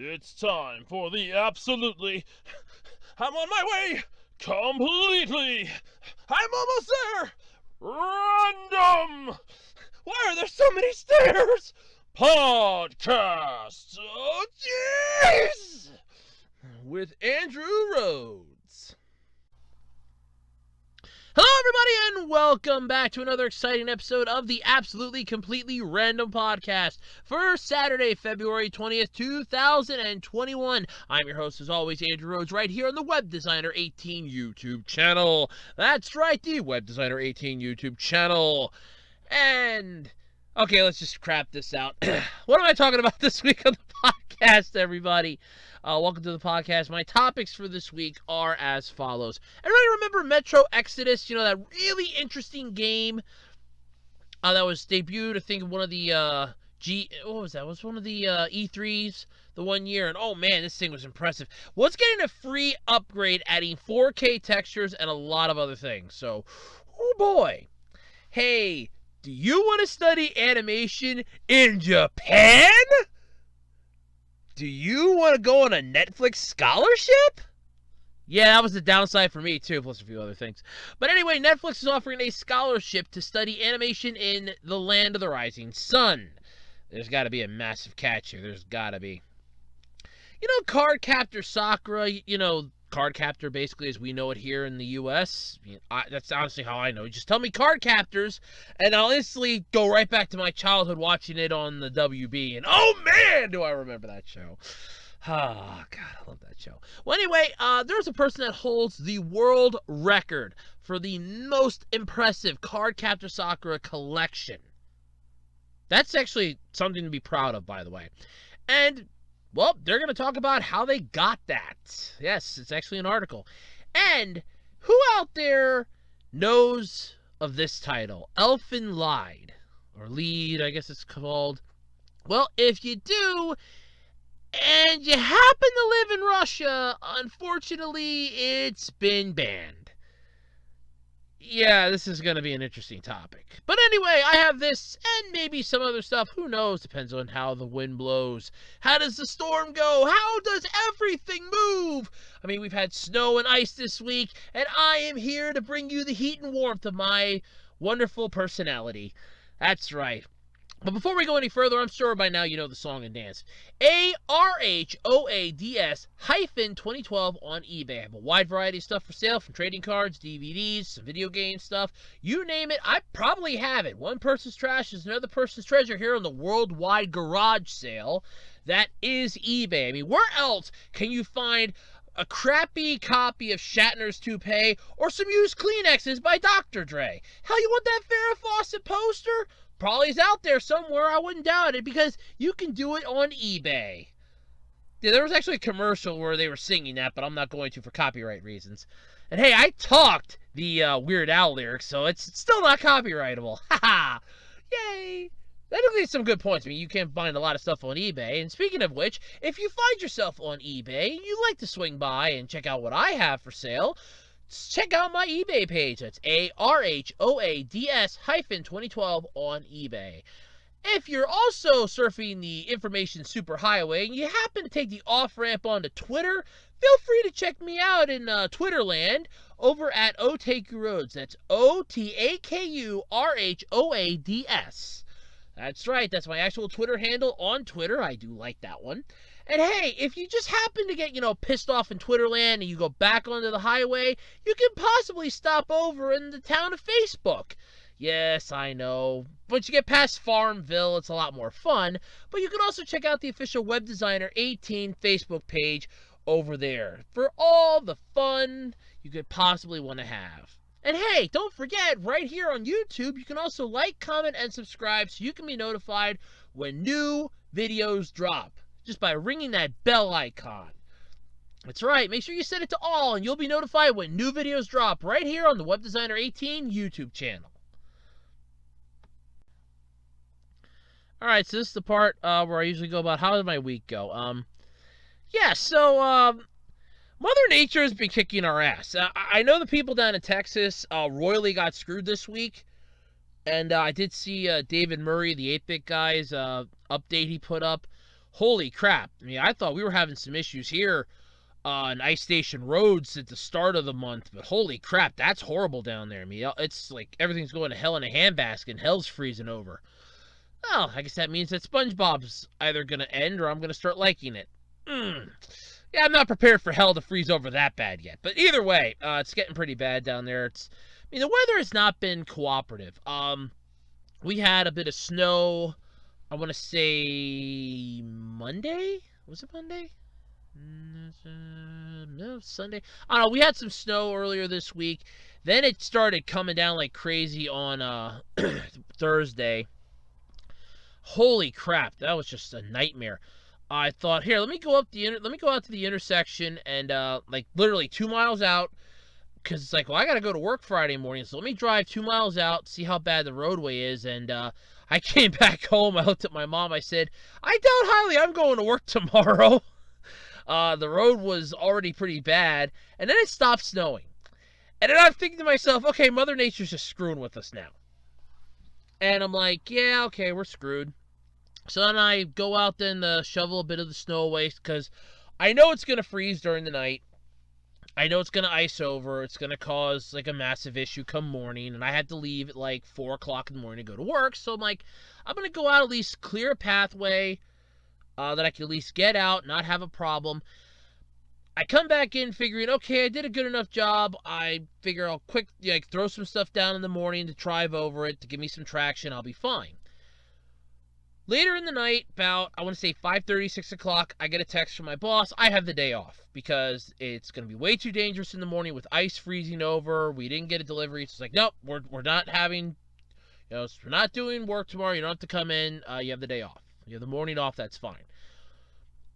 It's time for the absolutely... I'm on my way! Completely! I'm almost there! Random! Why are there so many stairs? Podcast! Oh, jeez! With Andrew Rhodes. Hello, everybody, and welcome back to another exciting episode of the Absolutely Completely Random Podcast for Saturday, February 20th, 2021. I'm your host, as always, Andrew Rhodes, right here on the Web Designer 18 YouTube channel. That's right, the Web Designer 18 YouTube channel. And, okay, let's just crap this out. What am I talking about this week on the podcast, everybody? Welcome to the podcast. My topics for this week are as follows. Everybody remember Metro Exodus? You know, that really interesting game that was debuted, I think, in one of the, what was that? It was one of the E3s the one year. And, oh, man, this thing was impressive. Well, it's getting a free upgrade, adding 4K textures and a lot of other things. So, oh, boy. Hey, do you want to study animation in Japan? Do you want to go on a Netflix scholarship? Yeah, that was the downside for me, too, plus a few other things. But anyway, Netflix is offering a scholarship to study animation in the land of the rising sun. There's got to be a massive catch here. There's got to be. You know, Card Captor Sakura, you know, Card Captor, basically, as we know it here in the U.S. That's honestly how I know it. Just tell me Card Captors, and I'll instantly go right back to my childhood watching it on the WB. And, oh, man, do I remember that show. Oh, God, I love that show. Well, anyway, there's a person that holds the world record for the most impressive Card Captor Sakura collection. That's actually something to be proud of, by the way. And, well, they're going to talk about how they got that. Yes, it's actually an article. And who out there knows of this title? Elfen Lied. Or Lied, I guess it's called. Well, if you do, and you happen to live in Russia, unfortunately, it's been banned. Yeah, this is going to be an interesting topic. But anyway, I have this and maybe some other stuff. Who knows? Depends on how the wind blows. How does the storm go? How does everything move? I mean, we've had snow and ice this week, and I am here to bring you the heat and warmth of my wonderful personality. That's right. But before we go any further, I'm sure by now you know the song and dance. ARHOADS hyphen 2012 on eBay. I have a wide variety of stuff for sale, from trading cards, DVDs, some video game stuff. You name it, I probably have it. One person's trash is another person's treasure here on the worldwide garage sale. That is eBay. I mean, where else can you find a crappy copy of Shatner's toupee or some used Kleenexes by Dr. Dre? Hell, you want that Farrah Fawcett poster? Probably is out there somewhere. I wouldn't doubt it, because you can do it on eBay. Yeah, there was actually a commercial where they were singing that, but I'm not going to for copyright reasons. And hey, I talked the Weird Al lyrics, so it's still not copyrightable. Haha! Yay! That leads some good points. I mean, you can find a lot of stuff on eBay. And speaking of which, if you find yourself on eBay and you'd like to swing by and check out what I have for sale, check out my eBay page. That's ARHOADS hyphen 2012 on eBay. If you're also surfing the information superhighway and you happen to take the off-ramp onto Twitter, feel free to check me out in Twitterland over at Otakuroads. That's OTAKURHOADS. That's right, that's my actual Twitter handle on Twitter. I do like that one. And hey, if you just happen to get, pissed off in Twitterland and you go back onto the highway, you can possibly stop over in the town of Facebook. Yes, I know. Once you get past Farmville, it's a lot more fun. But you can also check out the official Web Designer 18 Facebook page over there for all the fun you could possibly want to have. And hey, don't forget, right here on YouTube, you can also like, comment, and subscribe so you can be notified when new videos drop, just by ringing that bell icon. That's right, make sure you set it to all, and you'll be notified when new videos drop right here on the Web Designer 18 YouTube channel. Alright, so this is the part where I usually go about how did my week go. Mother Nature has been kicking our ass. I know the people down in Texas royally got screwed this week. And I did see David Murray, the 8-Bit guy's update he put up. holy crap. I mean, I thought we were having some issues here on Ice Station Roads at the start of the month, but holy crap, that's horrible down there. I mean, it's like everything's going to hell in a handbasket and hell's freezing over. Well, I guess that means that SpongeBob's either going to end or I'm going to start liking it. Yeah, I'm not prepared for hell to freeze over that bad yet. But either way, it's getting pretty bad down there. The weather has not been cooperative. We had a bit of snow, I want to say Monday? Was it Monday? No, Sunday. I don't know. We had some snow earlier this week. Then it started coming down like crazy on Thursday. Holy crap, that was just a nightmare. I thought, here, let me go out to the intersection and like literally 2 miles out, because it's like, well, I got to go to work Friday morning, so let me drive 2 miles out, see how bad the roadway is. And I came back home. I looked at my mom. I said, I doubt highly I'm going to work tomorrow. The road was already pretty bad, and then it stopped snowing. And then I'm thinking to myself, okay, Mother Nature's just screwing with us now. And I'm like, yeah, okay, we're screwed. So then I go out then to shovel a bit of the snow away, because I know it's going to freeze during the night. I know it's going to ice over. It's going to cause like a massive issue come morning. And I had to leave at like 4 o'clock in the morning to go to work. So I'm like, I'm going to go out, at least clear a pathway that I can at least get out, not have a problem. I come back in figuring, okay, I did a good enough job. I figure I'll throw some stuff down in the morning to drive over it, to give me some traction. I'll be fine. Later in the night, about, I want to say 5:30, 6 o'clock, I get a text from my boss. I have the day off because it's going to be way too dangerous in the morning with ice freezing over. We didn't get a delivery. It's like, nope, we're not having, we're not doing work tomorrow. You don't have to come in. You have the day off. You have the morning off. That's fine.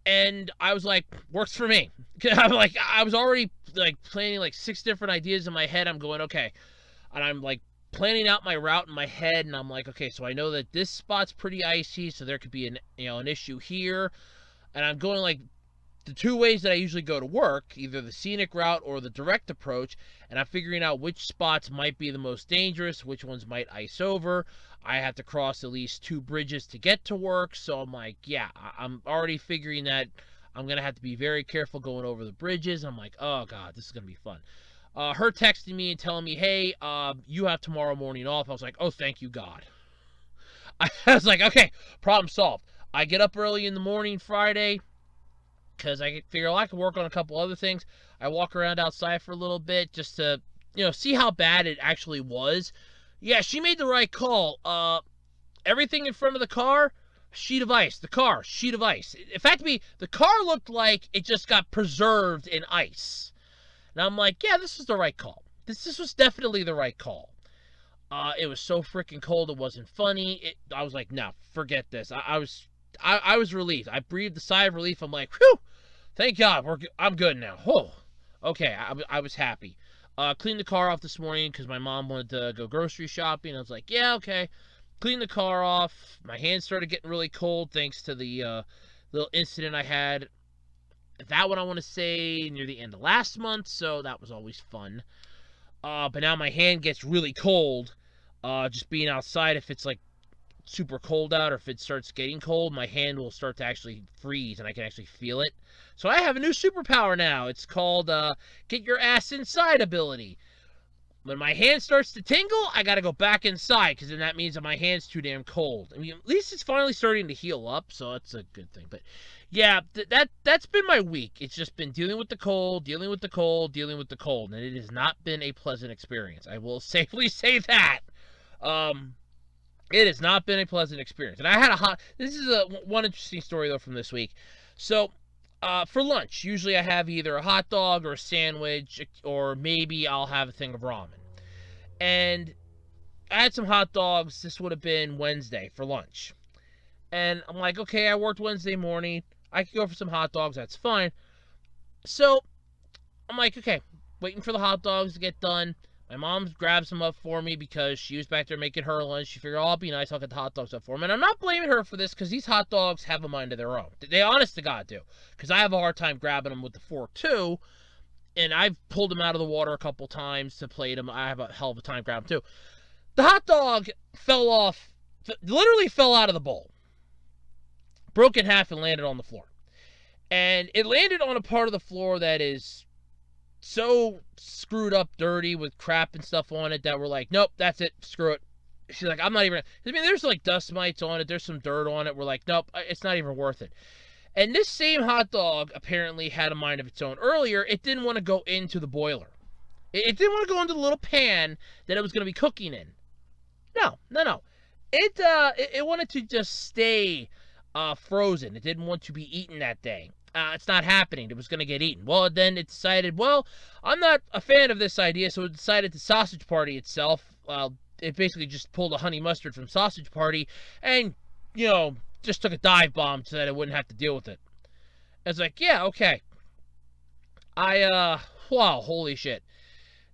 And I was like, works for me. I'm like, I was already like planning like 6 different ideas in my head. I'm going, okay. And I'm like planning out my route in my head. And I'm like, okay, so I know that this spot's pretty icy, so there could be an issue here. And I'm going like the 2 ways that I usually go to work, either the scenic route or the direct approach. And I'm figuring out which spots might be the most dangerous, which ones might ice over. I have to cross at least 2 bridges to get to work. So I'm like, yeah, I'm already figuring that I'm going to have to be very careful going over the bridges. I'm like, oh, God, this is going to be fun. Her texting me and telling me, hey, you have tomorrow morning off. I was like, oh, thank you, God. I was like, okay, problem solved. I get up early in the morning Friday because I figure I can work on a couple other things. I walk around outside for a little bit just to, see how bad it actually was. Yeah, she made the right call. Everything in front of the car, sheet of ice. The car, sheet of ice. In fact, the car looked like it just got preserved in ice. And I'm like, yeah, this was the right call. This was definitely the right call. It was so freaking cold, it wasn't funny. I was like, no, forget this. I was relieved. I breathed a sigh of relief. I'm like, whew, thank God, I'm good now. Oh, okay, I was happy. Cleaned the car off this morning because my mom wanted to go grocery shopping. I was like, yeah, okay. Cleaned the car off. My hands started getting really cold thanks to the little incident I had. That one I want to say near the end of last month, so that was always fun. But now my hand gets really cold. Just being outside, if it's like super cold out or if it starts getting cold, my hand will start to actually freeze and I can actually feel it. So I have a new superpower now. It's called Get Your Ass Inside ability. When my hand starts to tingle, I gotta go back inside because then that means that my hand's too damn cold. I mean, at least it's finally starting to heal up, so that's a good thing. But yeah, that's been my week. It's just been dealing with the cold, dealing with the cold, dealing with the cold, and it has not been a pleasant experience. I will safely say that. It has not been a pleasant experience. And I had this is one interesting story though from this week. So, for lunch, usually I have either a hot dog or a sandwich, or maybe I'll have a thing of ramen. And I had some hot dogs. This would have been Wednesday for lunch. And I'm like, okay, I worked Wednesday morning. I could go for some hot dogs. That's fine. So I'm like, okay, waiting for the hot dogs to get done. My mom grabs them up for me because she was back there making her lunch. She figured, oh, I'll be nice. I'll get the hot dogs up for them. And I'm not blaming her for this because these hot dogs have a mind of their own. They honest to God do. Because I have a hard time grabbing them with the fork too. And I've pulled them out of the water a couple times to plate them. I have a hell of a time grabbing them too. The hot dog fell off, literally fell out of the bowl. broke in half and landed on the floor. And it landed on a part of the floor that is so screwed up, dirty, with crap and stuff on it that we're like, nope, that's it, screw it. She's like, I'm not even, I mean, there's like dust mites on it, there's some dirt on it. We're like, nope, it's not even worth it. And this same hot dog apparently had a mind of its own. Earlier, it didn't want to go into the boiler. It didn't want to go into the little pan that it was going to be cooking in. No. It wanted to just stay frozen. It didn't want to be eaten that day. It's not happening. It was going to get eaten. Well, then it decided, well, I'm not a fan of this idea, so it decided to sausage party itself. It basically just pulled a honey mustard from Sausage Party and, just took a dive bomb so that it wouldn't have to deal with it. It's like, yeah, okay. Wow, holy shit.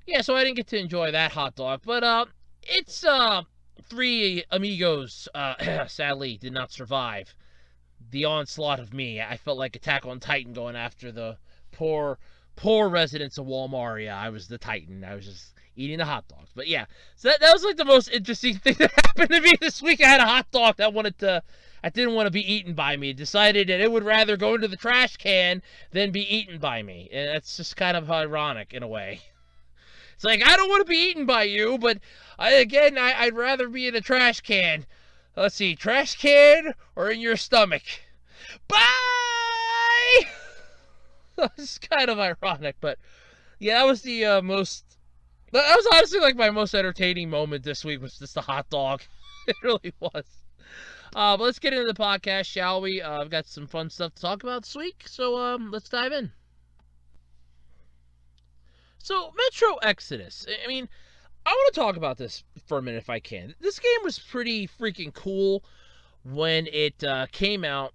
Yeah, so I didn't get to enjoy that hot dog, but, it's, three amigos, sadly, did not survive the onslaught of me. I felt like Attack on Titan going after the poor residents of Walmart. Yeah, I was the Titan. I was just eating the hot dogs. But yeah, so that was like the most interesting thing that happened to me this week. I had a hot dog that didn't want to be eaten by me. It decided that it would rather go into the trash can than be eaten by me. And that's just kind of ironic in a way. It's like, I don't want to be eaten by you, but I'd rather be in a trash can. Let's see, trash can or in your stomach? Bye! It's kind of ironic, but yeah, that was that was honestly like my most entertaining moment this week, was just the hot dog. It really was. But let's get into the podcast, shall we? I've got some fun stuff to talk about this week, so let's dive in. So, Metro Exodus. I mean, I want to talk about this for a minute if I can. This game was pretty freaking cool when it came out.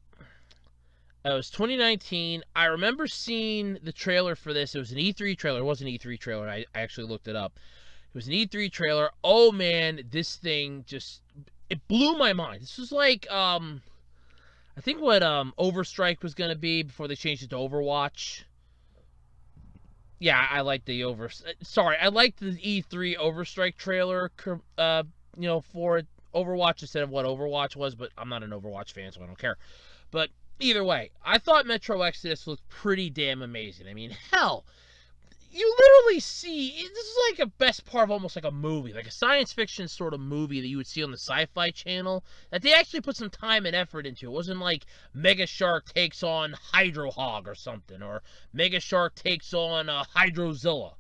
It was 2019. I remember seeing the trailer for this. It was an E3 trailer. It was an E3 trailer. I actually looked it up. It was an E3 trailer. Oh, man, this thing it blew my mind. This was like, I think what Overstrike was going to be before they changed it to Overwatch. Yeah, I like the I like the E3 Overstrike trailer, for Overwatch instead of what Overwatch was, but I'm not an Overwatch fan, so I don't care. But either way, I thought Metro Exodus looked pretty damn amazing. I mean, hell, you literally see, this is like a best part of almost like a movie, like a science fiction sort of movie that you would see on the Sci-Fi Channel, that they actually put some time and effort into. It wasn't like Mega Shark takes on Hydro Hog or something, or Mega Shark takes on Hydrozilla,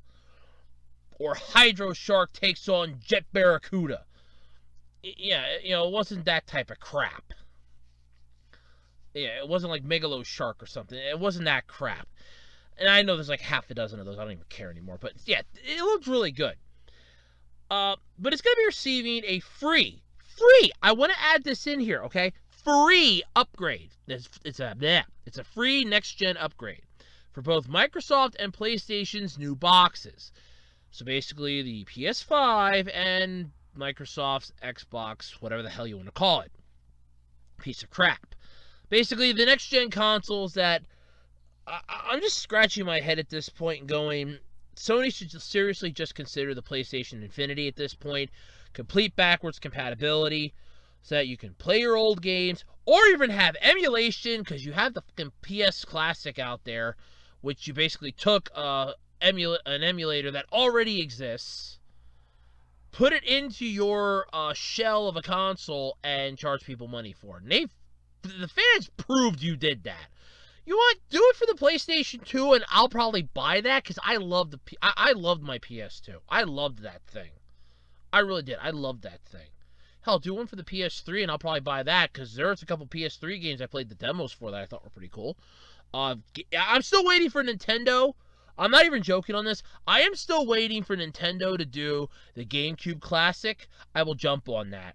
or Hydro Shark takes on Jet Barracuda. Yeah, it wasn't that type of crap. Yeah, it wasn't like Megalo Shark or something. It wasn't that crap. And I know there's like half a dozen of those. I don't even care anymore. But yeah, it looked really good. But it's going to be receiving a free, I want to add this in here, okay? Free upgrade. It's a free next-gen upgrade for both Microsoft and PlayStation's new boxes. So basically the PS5 and Microsoft's Xbox, whatever the hell you want to call it. Piece of crap. Basically, the next-gen consoles that I'm just scratching my head at this point and going, Sony should seriously just consider the PlayStation Infinity at this point. Complete backwards compatibility so that you can play your old games or even have emulation, because you have the fucking PS Classic out there, which you basically took an emulator that already exists, put it into your shell of a console, and charge people money for it. And the fans proved you did that. You know what? Do it for the PlayStation 2, and I'll probably buy that, because I loved my PS2. I loved that thing. I really did. I loved that thing. Hell, do one for the PS3, and I'll probably buy that, because there's a couple PS3 games I played the demos for that I thought were pretty cool. I'm still waiting for Nintendo. I'm not even joking on this. I am still waiting for Nintendo to do the GameCube Classic. I will jump on that.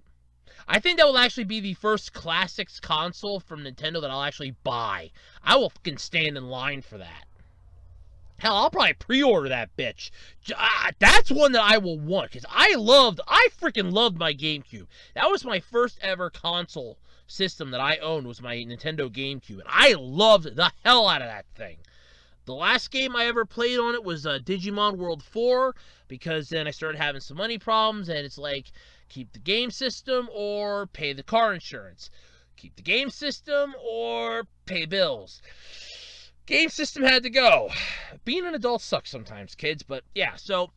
I think that will actually be the first Classics console from Nintendo that I'll actually buy. I will fucking stand in line for that. Hell, I'll probably pre-order that bitch. That's one that I will want, because I freaking loved my GameCube. That was my first ever console system that I owned, was my Nintendo GameCube, and I loved the hell out of that thing. The last game I ever played on it was Digimon World 4, because then I started having some money problems, and it's like, keep the game system or pay the car insurance. keep the game system or pay bills? Game system had to go. Being an adult sucks sometimes, kids, but yeah, so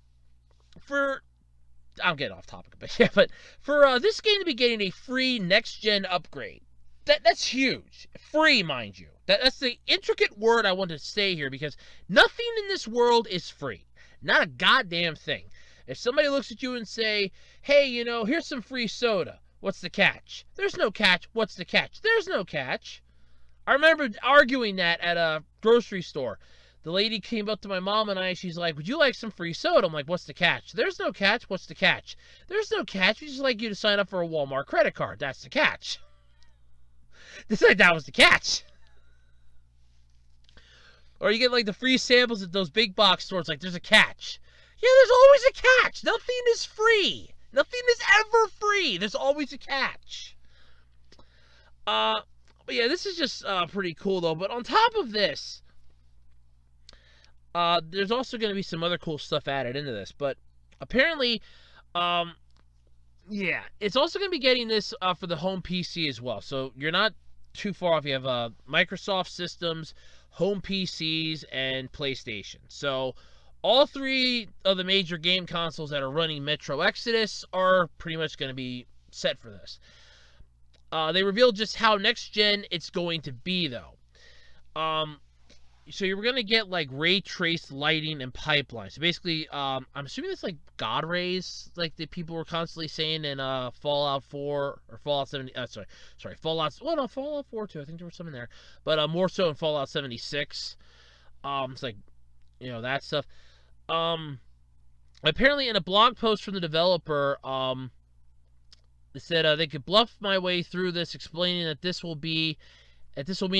I'm getting off topic a bit, yeah, but for this game to be getting a free next-gen upgrade, that's huge. Free, mind you. That's the intricate word I want to say here, because nothing in this world is free. Not a goddamn thing. If somebody looks at you and say, hey, here's some free soda, what's the catch? There's no catch. What's the catch? There's no catch. I remember arguing that at a grocery store. The lady came up to my mom and I, she's like, would you like some free soda? I'm like, what's the catch? There's no catch. What's the catch? There's no catch. We just like you to sign up for a Walmart credit card. That's the catch. That was the catch. Or you get like the free samples at those big box stores, like there's a catch. Yeah, there's always a catch. Nothing is free. Nothing is ever free. There's always a catch. But yeah, this is just pretty cool though. But on top of this, there's also going to be some other cool stuff added into this. But apparently, yeah, it's also going to be getting this for the home PC as well. So you're not too far off. You have Microsoft systems, home PCs, and PlayStation. So all three of the major game consoles that are running Metro Exodus are pretty much going to be set for this. They revealed just how next-gen it's going to be, though. So you're going to get, like, ray traced lighting and pipelines. So basically, I'm assuming it's like God rays, like the people were constantly saying in Fallout 4 or Fallout 70. Fallout. Well, no, Fallout 4 too. I think there was some in there, but more so in Fallout 76. It's like, that stuff. Apparently, in a blog post from the developer, they said they could bluff my way through this, explaining that this will mean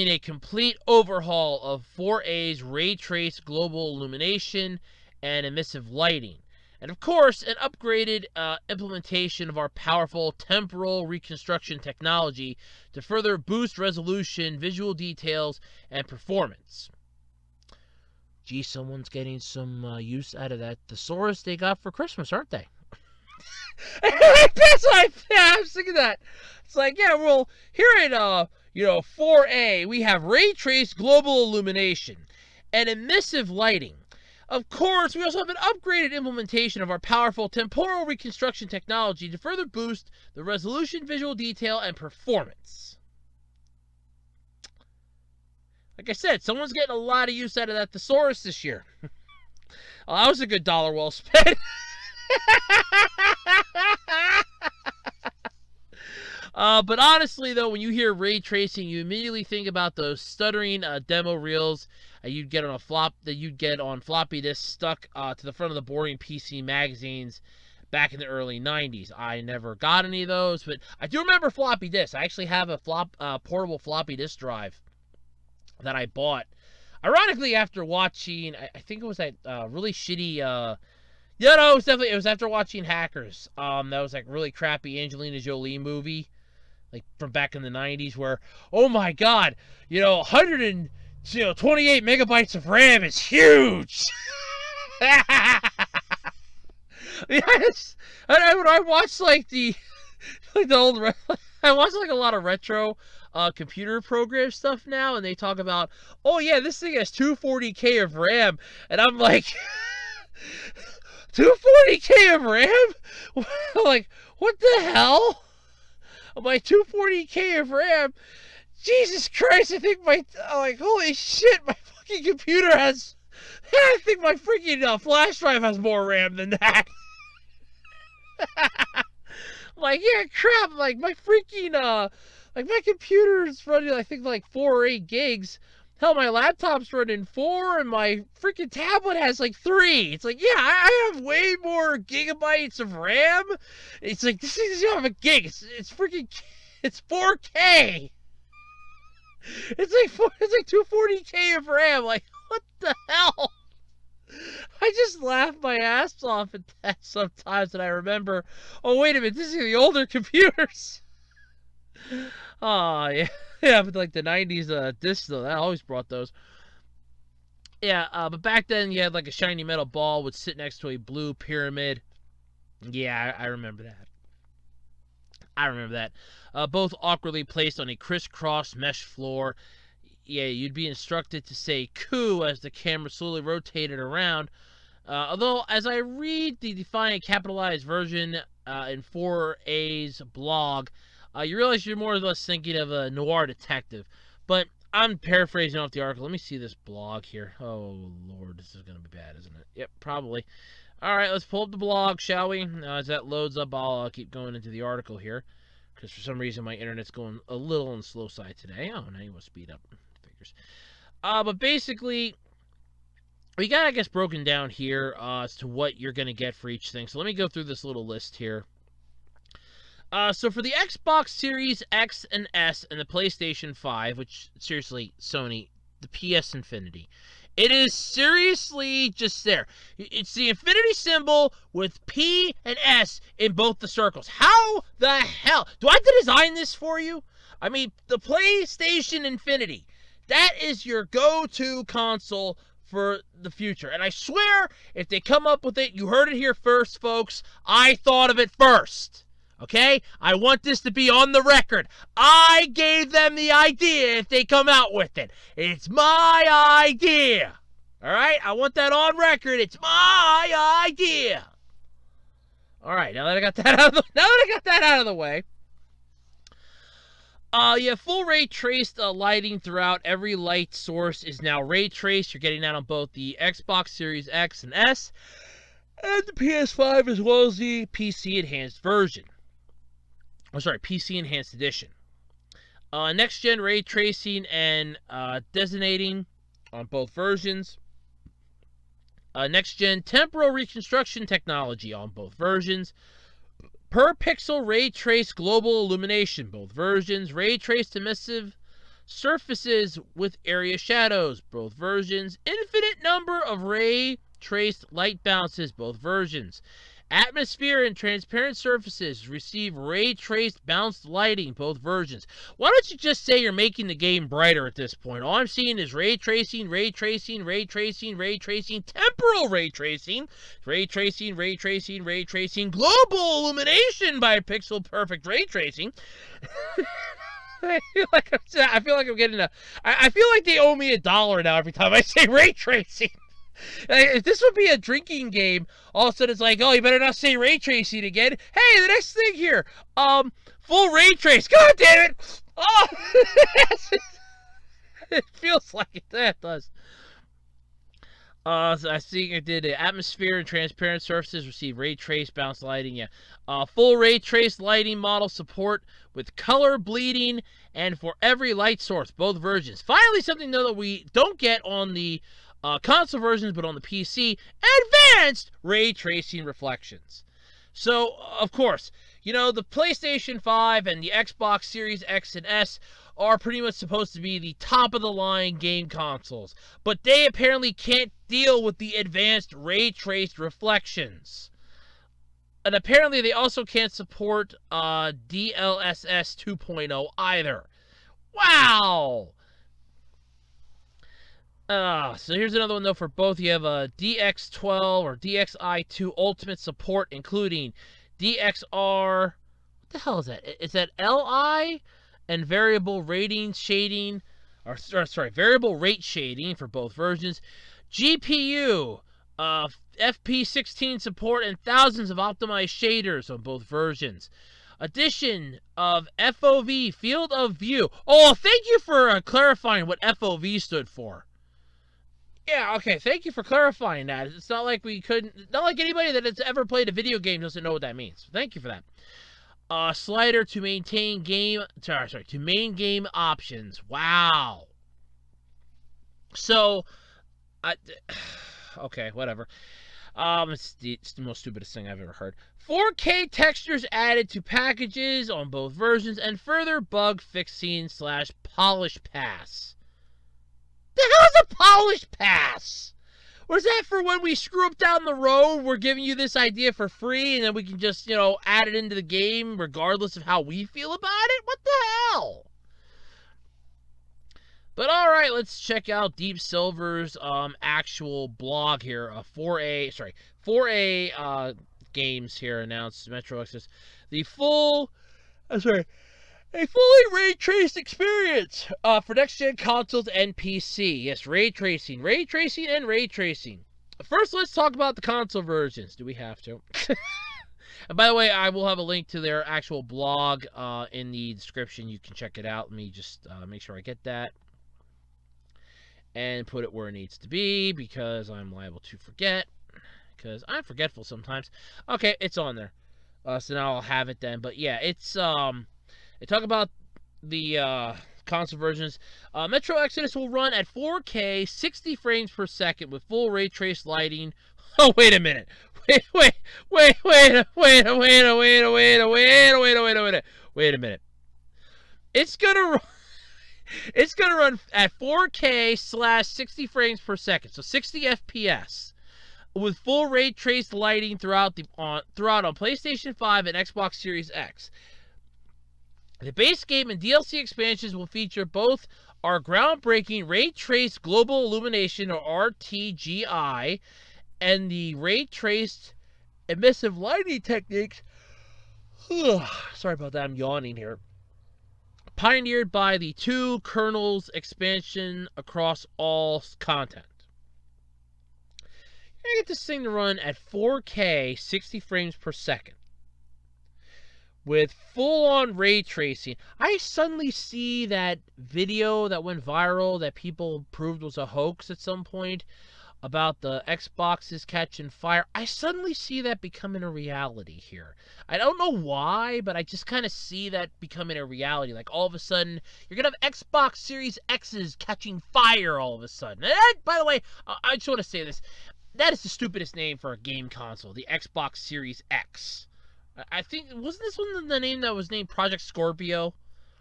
a complete overhaul of 4A's ray trace global illumination and emissive lighting. And of course, an upgraded implementation of our powerful temporal reconstruction technology to further boost resolution, visual details, and performance. Gee, someone's getting some use out of that thesaurus they got for Christmas, aren't they? I was thinking that. It's like, yeah, well, here at 4A, we have ray trace global illumination and emissive lighting. Of course, we also have an upgraded implementation of our powerful temporal reconstruction technology to further boost the resolution, visual detail, and performance. Like I said, someone's getting a lot of use out of that thesaurus this year. Oh, that was a good dollar well spent. But honestly, though, when you hear ray tracing, you immediately think about those stuttering demo reels you'd get on floppy disks stuck to the front of the boring PC magazines back in the early 90s. I never got any of those, but I do remember floppy disks. I actually have a portable floppy disk drive that I bought, ironically, after watching, I think it was that really shitty, it was after watching Hackers. That was like really crappy Angelina Jolie movie, like from back in the 90s, where, oh my god, 128 megabytes of RAM is huge. Yes, I watched like the old, I watch like a lot of retro computer program stuff now, and they talk about, oh yeah, this thing has 240K of RAM, and I'm like, 240K of RAM? Like, what the hell? I'm like, 240K of RAM? Jesus Christ, I think holy shit, my fucking computer has, I think my freaking flash drive has more RAM than that. Like, yeah, crap, like, my freaking, my computer's running, I think, like 4 or 8 gigs. Hell, my laptop's running 4, and my freaking tablet has, like, 3. It's like, yeah, I have way more gigabytes of RAM. It's like, this thing doesn't have a gig. It's freaking, it's 4K. It's like 240K of RAM. Like, what the hell? I just laugh my ass off at that sometimes, and I remember, oh, wait a minute, this is the older computers. Oh, yeah. Yeah, but like the 90s discs, though, that always brought those. Yeah, but back then you had like a shiny metal ball would sit next to a blue pyramid. Yeah, I remember that. I remember that. Both awkwardly placed on a crisscross mesh floor. Yeah, you'd be instructed to say "coo" as the camera slowly rotated around. Although, as I read the Defiant capitalized version in 4A's blog, you realize you're more or less thinking of a noir detective. But I'm paraphrasing off the article. Let me see this blog here. Oh, Lord, this is going to be bad, isn't it? Yep, probably. All right, let's pull up the blog, shall we? As that loads up, I'll keep going into the article here. Because for some reason, my internet's going a little on the slow side today. Oh, now you want to speed up. Figures. But basically, we got, I guess, broken down here as to what you're going to get for each thing. So let me go through this little list here. So for the Xbox Series X and S and the PlayStation 5, which, seriously, Sony, the PS Infinity, it is seriously just there. It's the infinity symbol with P and S in both the circles. How the hell? Do I have to design this for you? I mean, the PlayStation Infinity, that is your go-to console for the future. And I swear, if they come up with it, you heard it here first, folks. I thought of it first. Okay? I want this to be on the record. I gave them the idea if they come out with it. It's my idea. All right? I want that on record. It's my idea. All right, now that I got that out of the way. Yeah, full ray traced lighting throughout every light source is now ray traced. You're getting that on both the Xbox Series X and S and the PS5 as well as the PC enhanced version. PC Enhanced Edition. Next-gen ray tracing and designating on both versions. Next-gen temporal reconstruction technology on both versions. Per-pixel ray trace global illumination, both versions. Ray trace emissive surfaces with area shadows, both versions. Infinite number of ray traced light bounces, both versions. Atmosphere and transparent surfaces receive ray-traced bounced lighting, both versions. Why don't you just say you're making the game brighter at this point? All I'm seeing is ray tracing, ray tracing, ray tracing, ray tracing, temporal ray tracing, ray tracing, ray tracing, ray tracing, global illumination by pixel perfect ray tracing. I feel like I'm getting I feel like they owe me $1 now every time I say ray tracing. If this would be a drinking game, all of a sudden it's like, oh, you better not say ray tracing again. Hey, the next thing here, full ray trace. God damn it! Oh, it feels like it. That does. So I see it did atmosphere and transparent surfaces receive ray trace bounce lighting. Yeah, full ray trace lighting model support with color bleeding and for every light source, both versions. Finally, something though that we don't get on the console versions, but on the PC, advanced ray tracing reflections. So, of course, you know, the PlayStation 5 and the Xbox Series X and S are pretty much supposed to be the top-of-the-line game consoles, but they apparently can't deal with the advanced ray traced reflections. And apparently they also can't support DLSS 2.0 either. Wow! So here's another one, though, for both. You have a DX12 or DXi2 Ultimate support, including DXR... What the hell is that? Is that LI and variable rating shading... variable rate shading for both versions. GPU, FP16 support, and thousands of optimized shaders on both versions. Addition of FOV, field of view. Oh, thank you for clarifying what FOV stood for. Yeah, okay, thank you for clarifying that. It's not like not like anybody that has ever played a video game doesn't know what that means. Thank you for that. Slider to maintain to main game options. Wow. So, okay, whatever. It's the most stupidest thing I've ever heard. 4K textures added to packages on both versions, and further bug fixing / polish pass. The hell is a polish pass? Was that for when we screw up down the road, we're giving you this idea for free, and then we can just, add it into the game regardless of how we feel about it? What the hell? But alright, let's check out Deep Silver's actual blog here. 4A games here announced Metro Exodus. The full I'm sorry. A fully ray traced experience for next gen consoles and PC. Yes, ray tracing, and ray tracing. First, let's talk about the console versions. Do we have to? And by the way, I will have a link to their actual blog in the description. You can check it out. Let me just make sure I get that and put it where it needs to be because I'm liable to forget. Because I'm forgetful sometimes. Okay, it's on there. So now I'll have it then. But yeah, it's they talk about the console versions. Metro Exodus will run at 4K, 60 frames per second with full ray trace lighting. Oh, wait a minute. Wait a minute. It's gonna run at 4K / 60 frames per second, so 60 FPS, with full ray trace lighting throughout on PlayStation 5 and Xbox Series X. The base game and DLC expansions will feature both our groundbreaking ray traced global illumination, or RTGI, and the ray traced emissive lighting techniques. Sorry about that, I'm yawning here. Pioneered by the 2 kernels expansion across all content. I get this thing to run at 4K, 60 frames per second, with full-on ray tracing. I suddenly see that video that went viral that people proved was a hoax at some point about the Xboxes catching fire. I suddenly see that becoming a reality here. I don't know why, but I just kind of see that becoming a reality. Like, all of a sudden, you're going to have Xbox Series X's catching fire all of a sudden. And by the way, I just want to say this. That is the stupidest name for a game console, the Xbox Series X. I think, wasn't this one the name that was named Project Scorpio?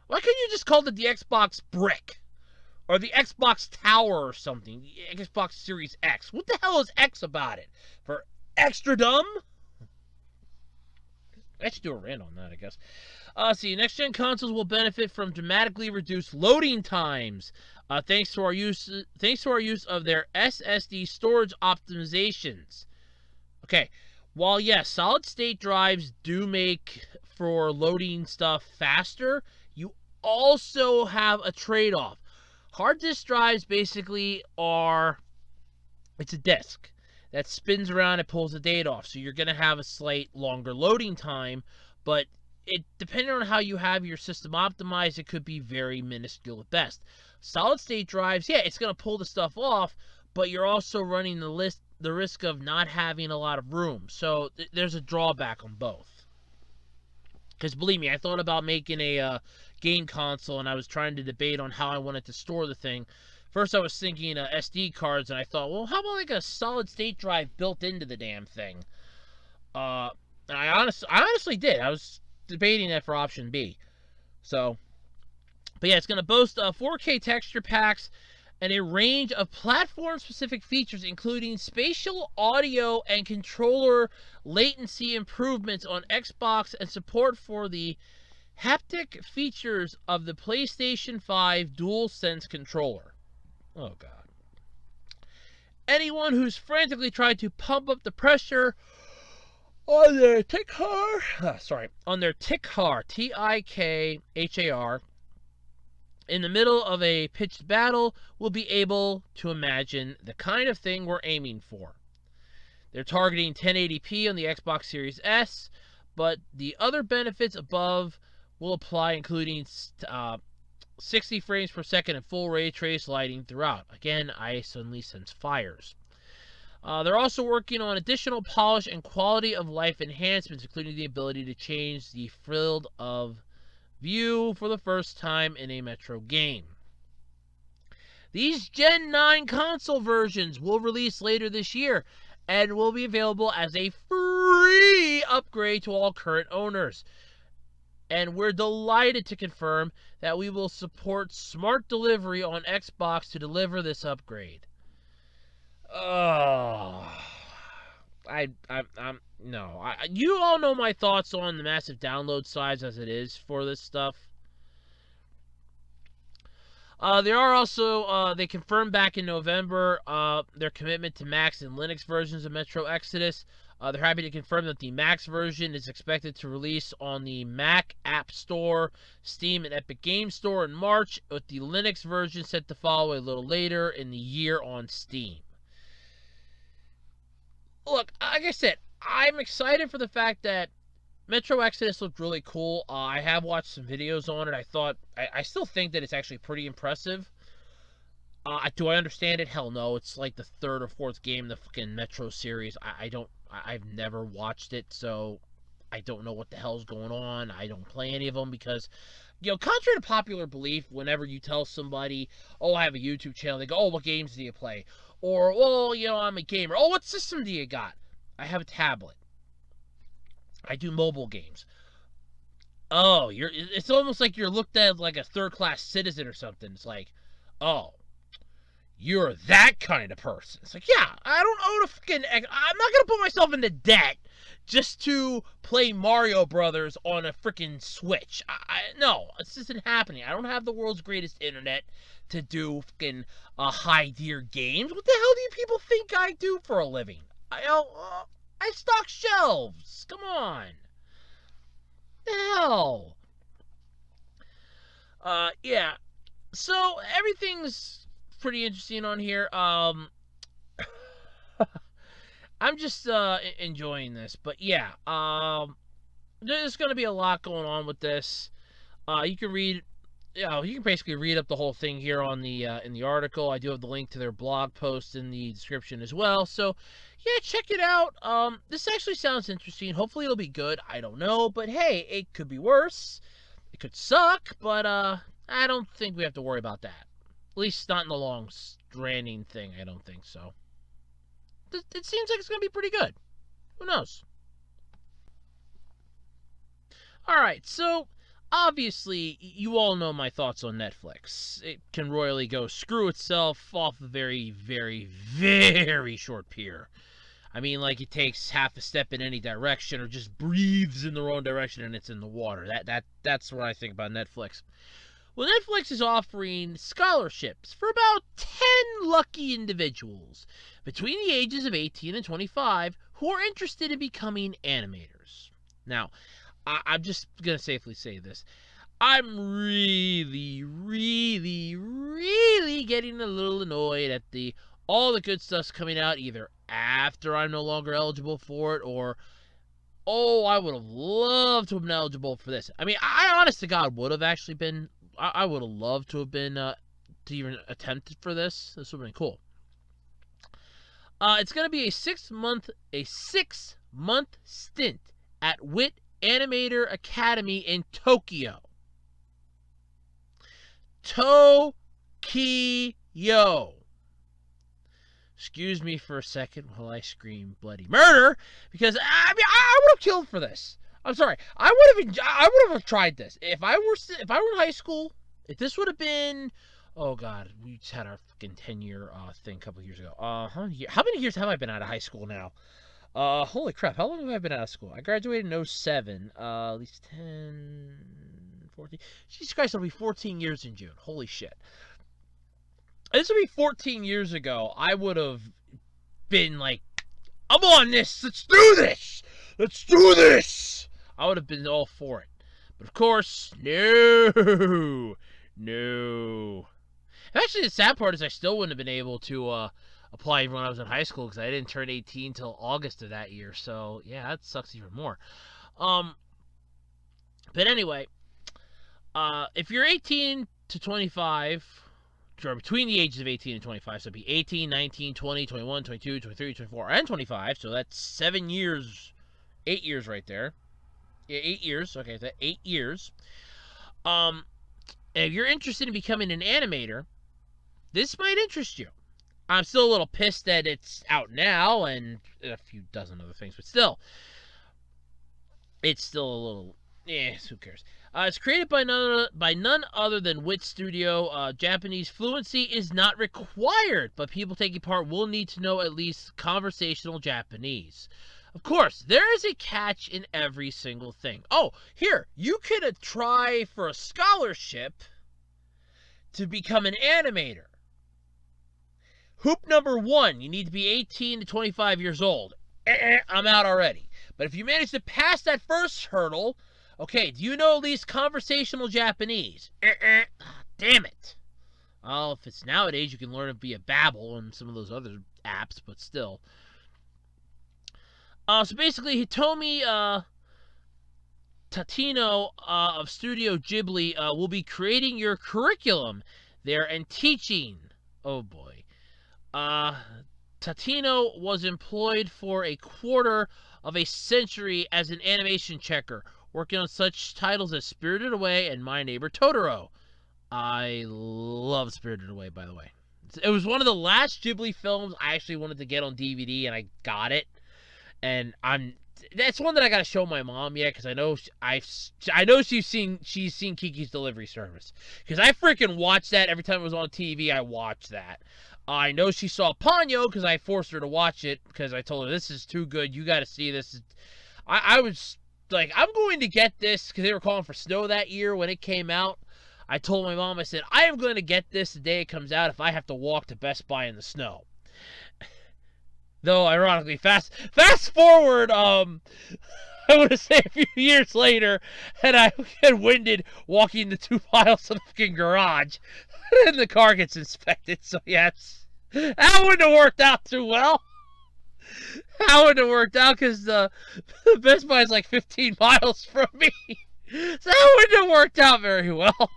Why couldn't you just call it the Xbox Brick? Or the Xbox Tower or something. The Xbox Series X. What the hell is X about it? For extra dumb? I should do a rant on that, I guess. See, next-gen consoles will benefit from dramatically reduced loading times, thanks to our use of their SSD storage optimizations. Okay, while yes, solid-state drives do make for loading stuff faster, you also have a trade-off. Hard disk drives basically it's a disk that spins around and pulls the data off. So you're going to have a slight longer loading time, but depending on how you have your system optimized, it could be very minuscule at best. Solid state drives, yeah, it's going to pull the stuff off, but you're also running the risk of not having a lot of room. So there's a drawback on both. Because believe me, I thought about making a game console, and I was trying to debate on how I wanted to store the thing. First, I was thinking SD cards, and I thought, well, how about like a solid-state drive built into the damn thing? And I honestly did. I was debating that for option B. So, but yeah, it's going to boast 4K texture packs and a range of platform-specific features, including spatial audio and controller latency improvements on Xbox and support for the haptic features of the PlayStation 5 DualSense controller. Oh, God. Anyone who's frantically tried to pump up the pressure on their Tikhar, Tikhar, in the middle of a pitched battle will be able to imagine the kind of thing we're aiming for. They're targeting 1080p on the Xbox Series S, but the other benefits above will apply, including 60 frames per second and full ray trace lighting throughout. Again, I suddenly sense fires. They're also working on additional polish and quality of life enhancements, including the ability to change the field of view for the first time in a Metro game. These Gen 9 console versions will release later this year and will be available as a free upgrade to all current owners. And we're delighted to confirm that we will support smart delivery on Xbox to deliver this upgrade. You all know my thoughts on the massive download size as it is for this stuff. They are also, they confirmed back in November their commitment to Mac and Linux versions of Metro Exodus. They're happy to confirm that the Max version is expected to release on the Mac App Store, Steam, and Epic Game Store in March, with the Linux version set to follow a little later in the year on Steam. Look, like I said, I'm excited for the fact that Metro Exodus looked really cool. I have watched some videos on it. I still think that it's actually pretty impressive. Do I understand it? Hell no. It's like the third or fourth game in the fucking Metro series. I've never watched it, so I don't know what the hell's going on. I don't play any of them because, contrary to popular belief, whenever you tell somebody, oh, I have a YouTube channel, they go, oh, what games do you play? Or, well, I'm a gamer. Oh, what system do you got? I have a tablet. I do mobile games. Oh, it's almost like you're looked at like a third-class citizen or something. It's like, oh, you're that kind of person. It's like, yeah, I don't own a fucking... I'm not going to put myself into debt just to play Mario Brothers on a freaking Switch. No, this isn't happening. I don't have the world's greatest internet to do fucking high-tier games. What the hell do you people think I do for a living? I stock shelves. Come on. The hell? Yeah. So, everything's pretty interesting on here. I'm just enjoying this. But, yeah. There's going to be a lot going on with this. You can read... you can basically read up the whole thing here on the in the article. I do have the link to their blog post in the description as well. So, yeah, check it out. This actually sounds interesting. Hopefully it'll be good. I don't know, but hey, it could be worse. It could suck, but I don't think we have to worry about that. At least not in the long stranding thing. I don't think so. It seems like it's going to be pretty good. Who knows? All right, so obviously, you all know my thoughts on Netflix. It can royally go screw itself off a very, very, very short pier. I mean, like, it takes half a step in any direction or just breathes in the wrong direction and it's in the water. That's what I think about Netflix. Well, Netflix is offering scholarships for about 10 lucky individuals between the ages of 18 and 25 who are interested in becoming animators. Now, I'm just going to safely say this. I'm really, really, really getting a little annoyed at all the good stuff's coming out either after I'm no longer eligible for it or, oh, I would have loved to have been eligible for this. I mean, I honest to God would have actually been, I would have loved to have been, to even attempt for this. This would have been cool. It's going to be a 6-month stint at WIT Animator Academy in Tokyo. Tokyo. Excuse me for a second while I scream bloody murder, because I would have killed for this. I'm sorry. I would have tried this if I were in high school. If this would have been, oh god, we just had our fucking 10-year thing a couple of years ago. How many years have I been out of high school now? Holy crap, how long have I been out of school? I graduated in 07, at least 10, 14. Jesus Christ, it'll be 14 years in June. Holy shit. This would be 14 years ago. I would have been like, I'm on this. Let's do this. Let's do this. I would have been all for it. But of course, no. Actually, the sad part is I still wouldn't have been able to apply even when I was in high school because I didn't turn 18 until August of that year. So, yeah, that sucks even more. But anyway, if you're 18 to 25, or between the ages of 18 and 25, so it'd be 18, 19, 20, 21, 22, 23, 24, and 25, so that's 7 years, 8 years right there. Yeah, 8 years, okay, that's 8 years. And if you're interested in becoming an animator, this might interest you. I'm still a little pissed that it's out now, and a few dozen other things, but still, it's still a little, who cares? It's created by none other than WIT Studio. Japanese fluency is not required, but people taking part will need to know at least conversational Japanese. Of course, there is a catch in every single thing. Oh, here, you could try for a scholarship to become an animator. Hoop number 1, you need to be 18 to 25 years old. I'm out already. But if you manage to pass that first hurdle, okay, do you know at least conversational Japanese? Damn it. Well, if it's nowadays, you can learn it via Babbel and some of those other apps, but still. So basically, Hitomi Tatino of Studio Ghibli will be creating your curriculum there and teaching. Oh boy. Tatino was employed for a quarter of a century as an animation checker, working on such titles as Spirited Away and My Neighbor Totoro. I love Spirited Away, by the way. It was one of the last Ghibli films I actually wanted to get on DVD, and I got it. And that's one that I gotta show my mom yet, because I know she's seen Kiki's Delivery Service, because I freaking watched that every time it was on TV. I watched that. I know she saw Ponyo because I forced her to watch it, because I told her, this is too good, you got to see this. I was like, I'm going to get this, because they were calling for snow that year when it came out. I told my mom, I said, I am going to get this the day it comes out if I have to walk to Best Buy in the snow. Though, ironically, fast forward, I want to say a few years later, and I get winded walking the 2 miles of the fucking garage, and the car gets inspected, so yes. That wouldn't have worked out too well. That wouldn't have worked out, because the Best Buy is like 15 miles from me. So that wouldn't have worked out very well.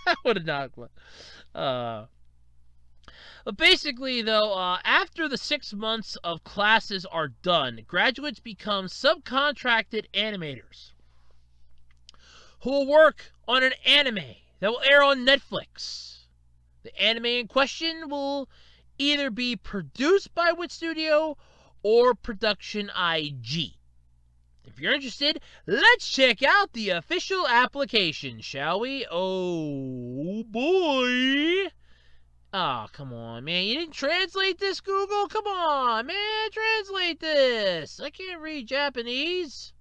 That would have not. But basically, though, after the 6 months of classes are done, graduates become subcontracted animators who will work on an anime that will air on Netflix. The anime in question will either be produced by Wit Studio or Production IG. If you're interested, let's check out the official application, shall we? Oh, boy. Oh, come on, man. You didn't translate this, Google? Come on, man. Translate this. I can't read Japanese.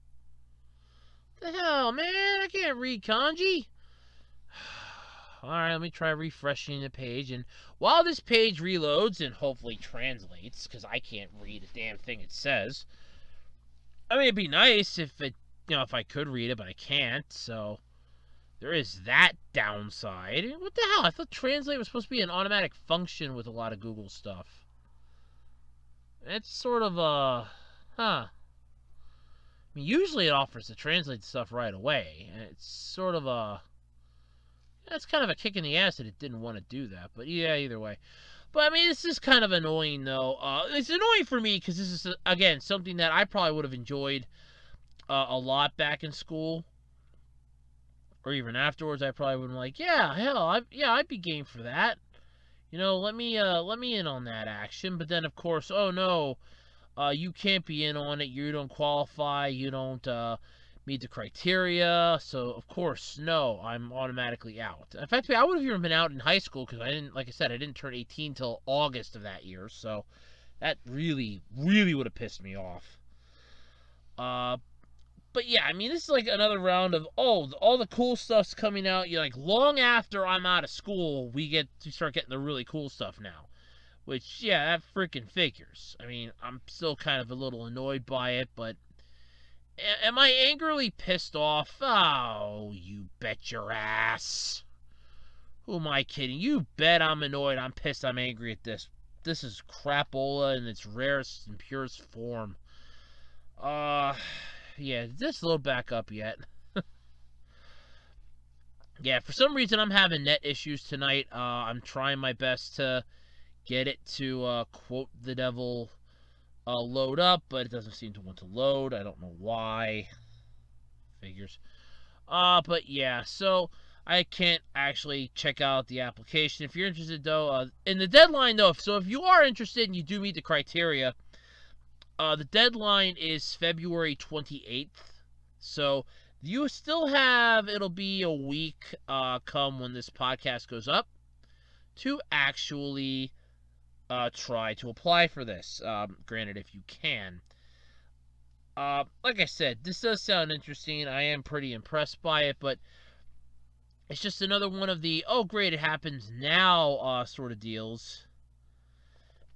The hell, man. I can't read kanji. Alright, let me try refreshing the page. And while this page reloads and hopefully translates, because I can't read a damn thing it says. I mean, it'd be nice if if I could read it, but I can't, so there is that downside. What the hell? I thought Translate was supposed to be an automatic function with a lot of Google stuff. It's sort of I mean, usually it offers to translate stuff right away. It's sort of that's kind of a kick in the ass that it didn't want to do that, but yeah, either way. But, I mean, this is kind of annoying, though. It's annoying for me because this is, again, something that I probably would have enjoyed a lot back in school. Or even afterwards, I probably would have been like, yeah, hell, I'd be game for that. Let me in on that action. But then, of course, oh, no, you can't be in on it. You don't qualify. You don't meet the criteria, so of course, no, I'm automatically out. In fact, I would have even been out in high school because I didn't turn 18 till August of that year, so that really, really would have pissed me off. But yeah, I mean, this is like another round of all the cool stuff's coming out. Like long after I'm out of school, we start getting the really cool stuff now. Which, yeah, that freaking figures. I mean, I'm still kind of a little annoyed by it, but am I angrily pissed off? Oh, you bet your ass. Who am I kidding? You bet I'm annoyed, I'm pissed, I'm angry at this. This is crapola in its rarest and purest form. Yeah, just load back up yet. Yeah, for some reason I'm having net issues tonight. I'm trying my best to get it to, quote the devil, load up, but it doesn't seem to want to load. I don't know why. Figures. But yeah, so I can't actually check out the application. If you're interested, though, in the deadline, though, if you are interested and you do meet the criteria, the deadline is February 28th. So you still have, it'll be a week come when this podcast goes up to actually try to apply for this. Granted, if you can. Like I said, this does sound interesting. I am pretty impressed by it, but it's just another one of the, oh great, it happens now sort of deals.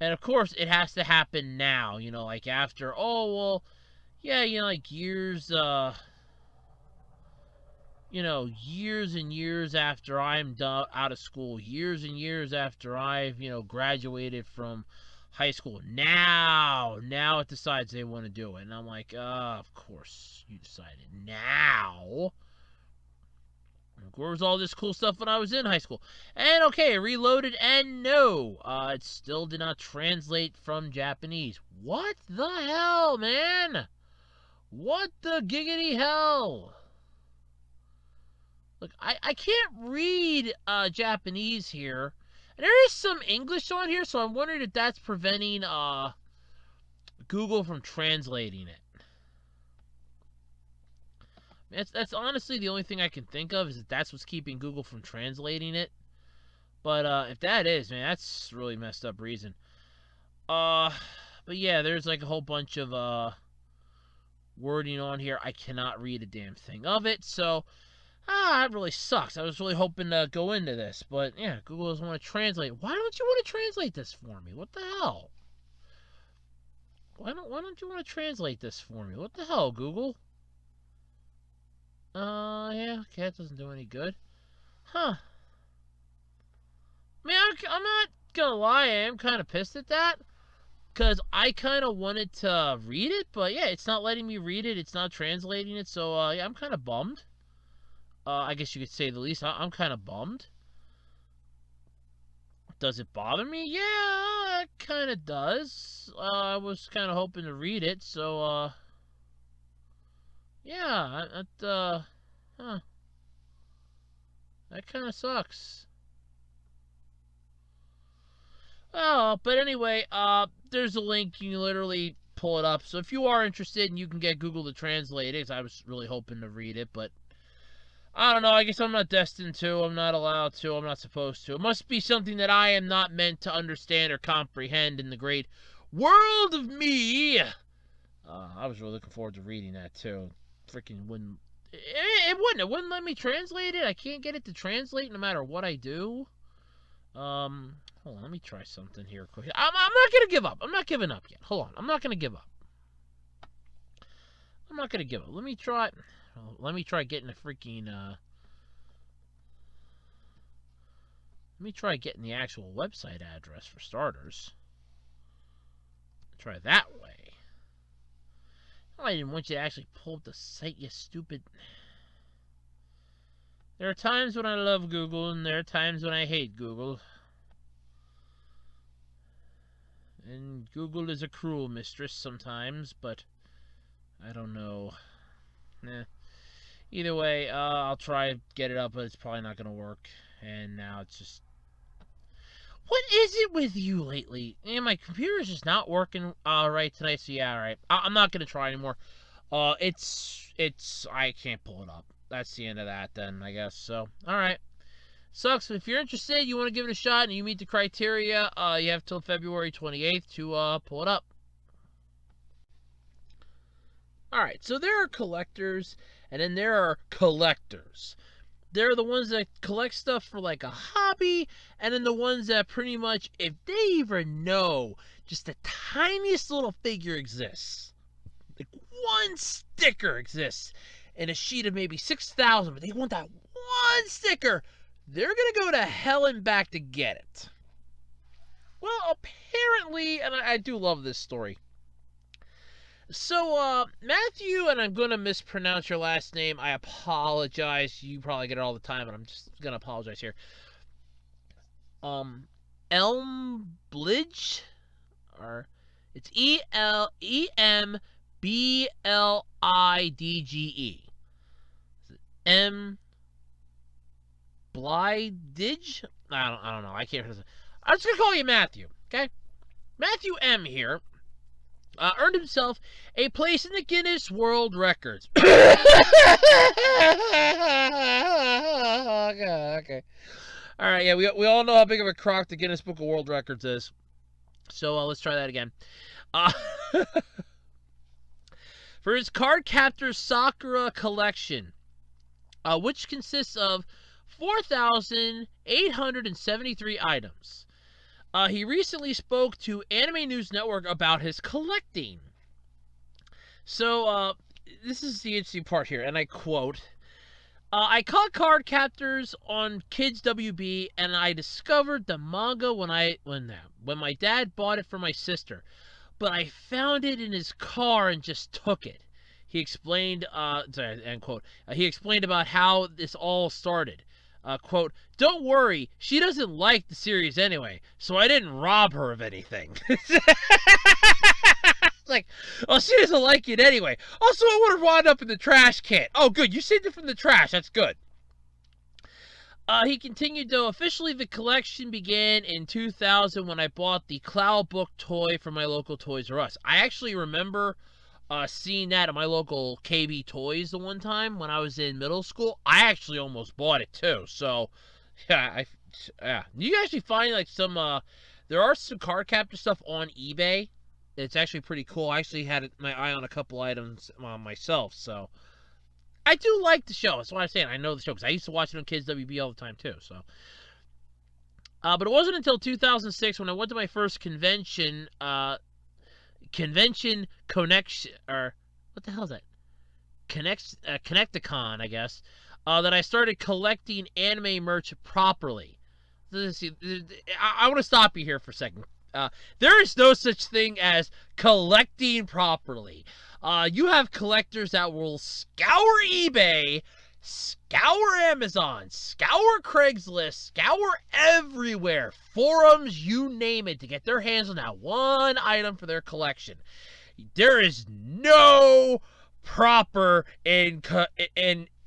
And of course, it has to happen now, like after, oh, well, yeah, like years, years and years after I'm done out of school, years and years after I've, graduated from high school. Now it decides they want to do it. And I'm like, of course you decided now. Where was all this cool stuff when I was in high school? And okay, reloaded, and no, it still did not translate from Japanese. What the hell, man? What the giggity hell? Look, I can't read Japanese here. And there is some English on here, so I'm wondering if that's preventing Google from translating it. That's honestly the only thing I can think of, is that that's what's keeping Google from translating it. But if that is, man, that's really messed up reason. But yeah, there's like a whole bunch of wording on here. I cannot read a damn thing of it, so that really sucks. I was really hoping to go into this, but yeah, Google doesn't want to translate. Why don't you want to translate this for me? What the hell? Why don't you want to translate this for me? What the hell, Google? Yeah, okay, that doesn't do any good. Huh. I mean, I'm not gonna lie, I am kind of pissed at that, because I kind of wanted to read it, but yeah, it's not letting me read it, it's not translating it, so yeah, I'm kind of bummed. I guess you could say the least. I'm kind of bummed. Does it bother me? Yeah, it kind of does. I was kind of hoping to read it, so, yeah, that kind of sucks. Oh, but anyway, there's a link. You can literally pull it up. So if you are interested, and you can get Google to translate it, 'cause I was really hoping to read it, but I don't know. I guess I'm not destined to. I'm not allowed to. I'm not supposed to. It must be something that I am not meant to understand or comprehend in the great world of me. I was really looking forward to reading that too. Freaking wouldn't. It wouldn't. It wouldn't let me translate it. I can't get it to translate no matter what I do. Hold on. Let me try something here quick. I'm not gonna give up. I'm not giving up yet. Hold on. I'm not gonna give up. I'm not gonna give up. Let me try getting a freaking, let me try getting the actual website address for starters. Try that way. Oh, I didn't want you to actually pull up the site, you stupid. There are times when I love Google, and there are times when I hate Google. And Google is a cruel mistress sometimes, but I don't know. Either way, I'll try to get it up, but it's probably not going to work. And now it's just... What is it with you lately? Man, my computer's just not working right tonight, so yeah, alright. I'm not going to try anymore. I can't pull it up. That's the end of that then, I guess. So, alright. Sucks. If you're interested, you want to give it a shot, and you meet the criteria, you have till February 28th to pull it up. Alright, so there are collectors, and then there are collectors. There are the ones that collect stuff for like a hobby, and then the ones that pretty much, if they even know just the tiniest little figure exists, like one sticker exists in a sheet of maybe 6,000, but they want that one sticker, they're going to go to hell and back to get it. Well, apparently, and I do love this story. So, Matthew, and I'm going to mispronounce your last name. I apologize. You probably get it all the time, but I'm just going to apologize here. Elmblige? Or, it's Emblidge? M. Blidge? I don't know. I can't pronounce it. I'm just going to call you Matthew, okay? Matthew M. here. Earned himself a place in the Guinness World Records. Okay. All right, yeah, we all know how big of a crock the Guinness Book of World Records is. So let's try that again. For his Card Captor Sakura collection, which consists of 4,873 items. He recently spoke to Anime News Network about his collecting. So, this is the interesting part here, and I quote, I caught card captors on Kids WB, and I discovered the manga when my dad bought it for my sister, but I found it in his car and just took it. He explained, end quote. He explained about how this all started. Quote, don't worry, she doesn't like the series anyway, so I didn't rob her of anything. Like, oh, she doesn't like it anyway. Also, it would have wound up in the trash can. Oh, good. You saved it from the trash. That's good. He continued, though, officially the collection began in 2000 when I bought the Cloud Book toy from my local Toys R Us. I actually remember seeing that at my local KB Toys the one time when I was in middle school. I actually almost bought it, too. So, yeah. You actually find, like, there are some Card Captor stuff on eBay. It's actually pretty cool. I actually had my eye on a couple items myself, so I do like the show. That's why I'm saying I know the show, because I used to watch it on Kids WB all the time too. So, but it wasn't until 2006 when I went to my first convention connection, or what the hell is that? Connecticon, I guess, that I started collecting anime merch properly. I want to stop you here for a second. There is no such thing as collecting properly. You have collectors that will scour eBay, scour Amazon, scour Craigslist, scour everywhere, forums, you name it, to get their hands on that one item for their collection. There is no proper in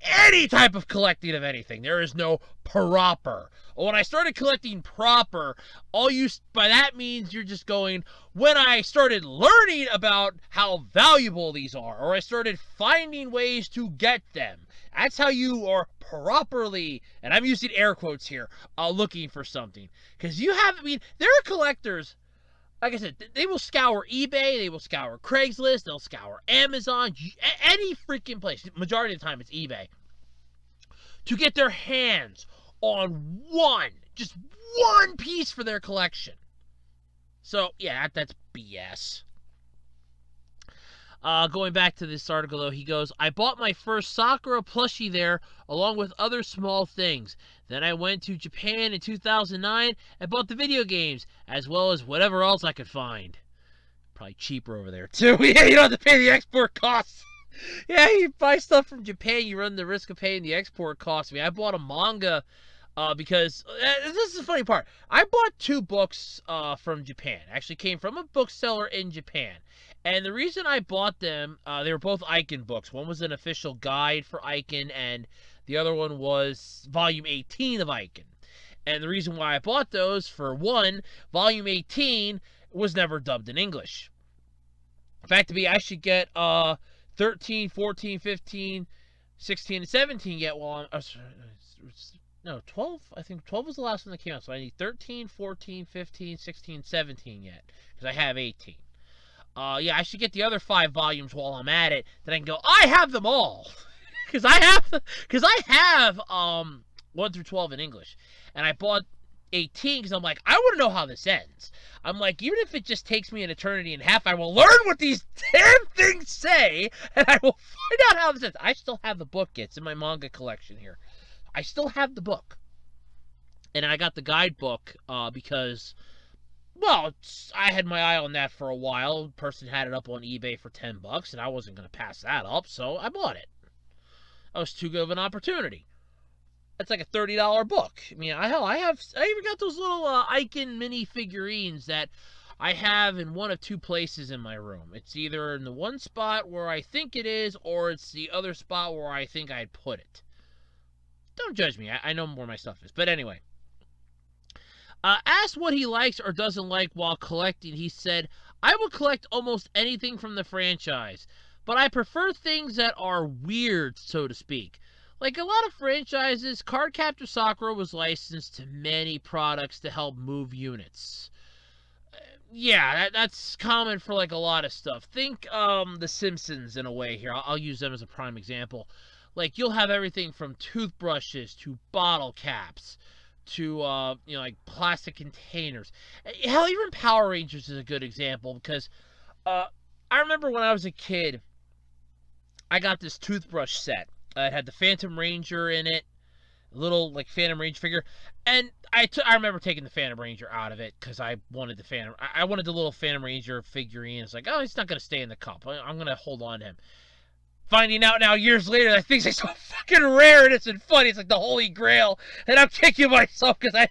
any type of collecting of anything. There is no proper. When I started collecting proper, by that means you're just going, when I started learning about how valuable these are, or I started finding ways to get them. That's how you are properly, and I'm using air quotes here, looking for something. Because there are collectors, like I said, they will scour eBay, they will scour Craigslist, they'll scour Amazon, any freaking place. Majority of the time it's eBay. To get their hands on just one piece for their collection. So, yeah, that's BS. Going back to this article, though, he goes, I bought my first Sakura plushie there, along with other small things. Then I went to Japan in 2009 and bought the video games, as well as whatever else I could find. Probably cheaper over there, too. Yeah, you don't have to pay the export costs. Yeah, you buy stuff from Japan, you run the risk of paying the export costs. I mean, I bought a manga because this is the funny part. I bought 2 books from Japan. Actually came from a bookseller in Japan. And the reason I bought them, they were both Icon books. One was an official guide for Icon, and the other one was Volume 18 of Icon. And the reason why I bought those, for one, Volume 18 was never dubbed in English. In fact, I should get 13, 14, 15, 16, and 17 yet while I'm... No, 12? I think 12 was the last one that came out. So I need 13, 14, 15, 16, 17 yet. Because I have 18. Yeah, I should get the other 5 volumes while I'm at it. Then I can go, I have them all! Because I have 1 through 12 in English. And I bought 18 because I'm like, I want to know how this ends. I'm like, even if it just takes me an eternity and a half, I will learn what these damn things say, and I will find out how this ends. I still have the book. It's in my manga collection here. I still have the book. And I got the guidebook because, well, I had my eye on that for a while. The person had it up on eBay for $10, and I wasn't going to pass that up, so I bought it. That was too good of an opportunity. That's like a $30 book. I mean, I even got those little Icon mini figurines that I have in one of 2 places in my room. It's either in the one spot where I think it is, or it's the other spot where I think I'd put it. Don't judge me. I know where my stuff is. But anyway. Asked what he likes or doesn't like while collecting, he said, I will collect almost anything from the franchise, but I prefer things that are weird, so to speak. Like a lot of franchises, Card Captor Sakura was licensed to many products to help move units. Yeah, that's common for like a lot of stuff. Think The Simpsons in a way here. I'll use them as a prime example. Like, you'll have everything from toothbrushes to bottle caps to like plastic containers. Hell, even Power Rangers is a good example because I remember when I was a kid, I got this toothbrush set. It had the Phantom Ranger in it, little like Phantom Ranger figure, and I remember taking the Phantom Ranger out of it because I wanted the I wanted the little Phantom Ranger figurine. It's like, oh, he's not gonna stay in the cup. I'm gonna hold on to him. Finding out now years later that thing's like so fucking rare and it's funny. It's like the Holy Grail, and I'm kicking myself because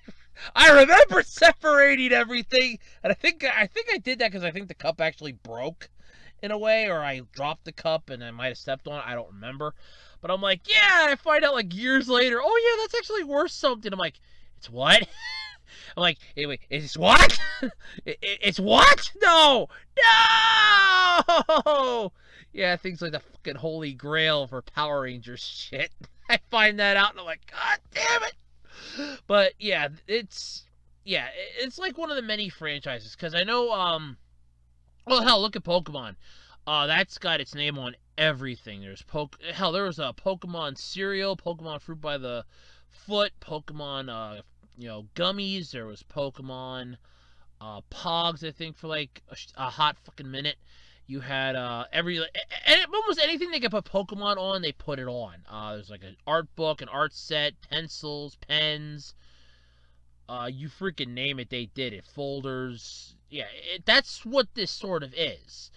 I remember separating everything, and I think I did that because I think the cup actually broke in a way, or I dropped the cup and I might have stepped on it. I don't remember. But I'm like, yeah, I find out like years later, oh yeah, that's actually worth something. I'm like, it's what? I'm like, hey, wait, it's what? It's what? No! No! Yeah, things like the fucking Holy Grail for Power Rangers shit. I find that out and I'm like, God damn it! But yeah, it's like one of the many franchises, because I know, well, hell, look at Pokemon. That's got its name on everything. There was a Pokemon cereal, Pokemon Fruit by the Foot, Pokemon, gummies. There was Pokemon, Pogs, I think, for like a hot fucking minute. You had, almost anything they could put Pokemon on, they put it on. There's like an art book, an art set, pencils, pens, you freaking name it, they did it. Folders. Yeah, that's what this sort of is.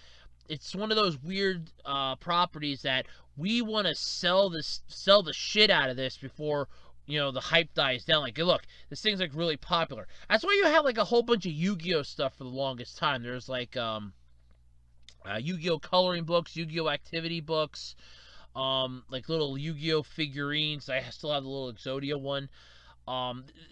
It's one of those weird properties that we want to sell the shit out of this before the hype dies down. Like, look, this thing's like really popular. That's why you have like a whole bunch of Yu-Gi-Oh stuff for the longest time. There's like Yu-Gi-Oh coloring books, Yu-Gi-Oh activity books, like little Yu-Gi-Oh figurines. I still have the little Exodia one.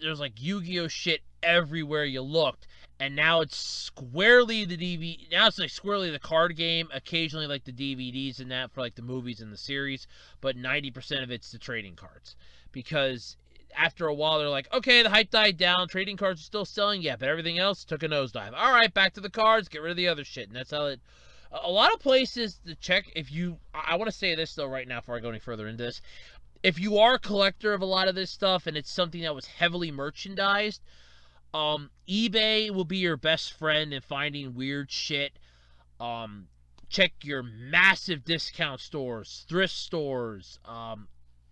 There's like Yu-Gi-Oh shit everywhere you looked. And now it's squarely the DVD. Now it's like squarely the card game. Occasionally like the DVDs and that for like the movies and the series. But 90% of it's the trading cards. Because after a while they're like, okay, the hype died down. Trading cards are still selling. Yeah, but everything else took a nosedive. All right, back to the cards. Get rid of the other shit. And that's how it... A lot of places to check if you... I want to say this though right now before I go any further into this. If you are a collector of a lot of this stuff and it's something that was heavily merchandised... eBay will be your best friend in finding weird shit. Check your massive discount stores, thrift stores, a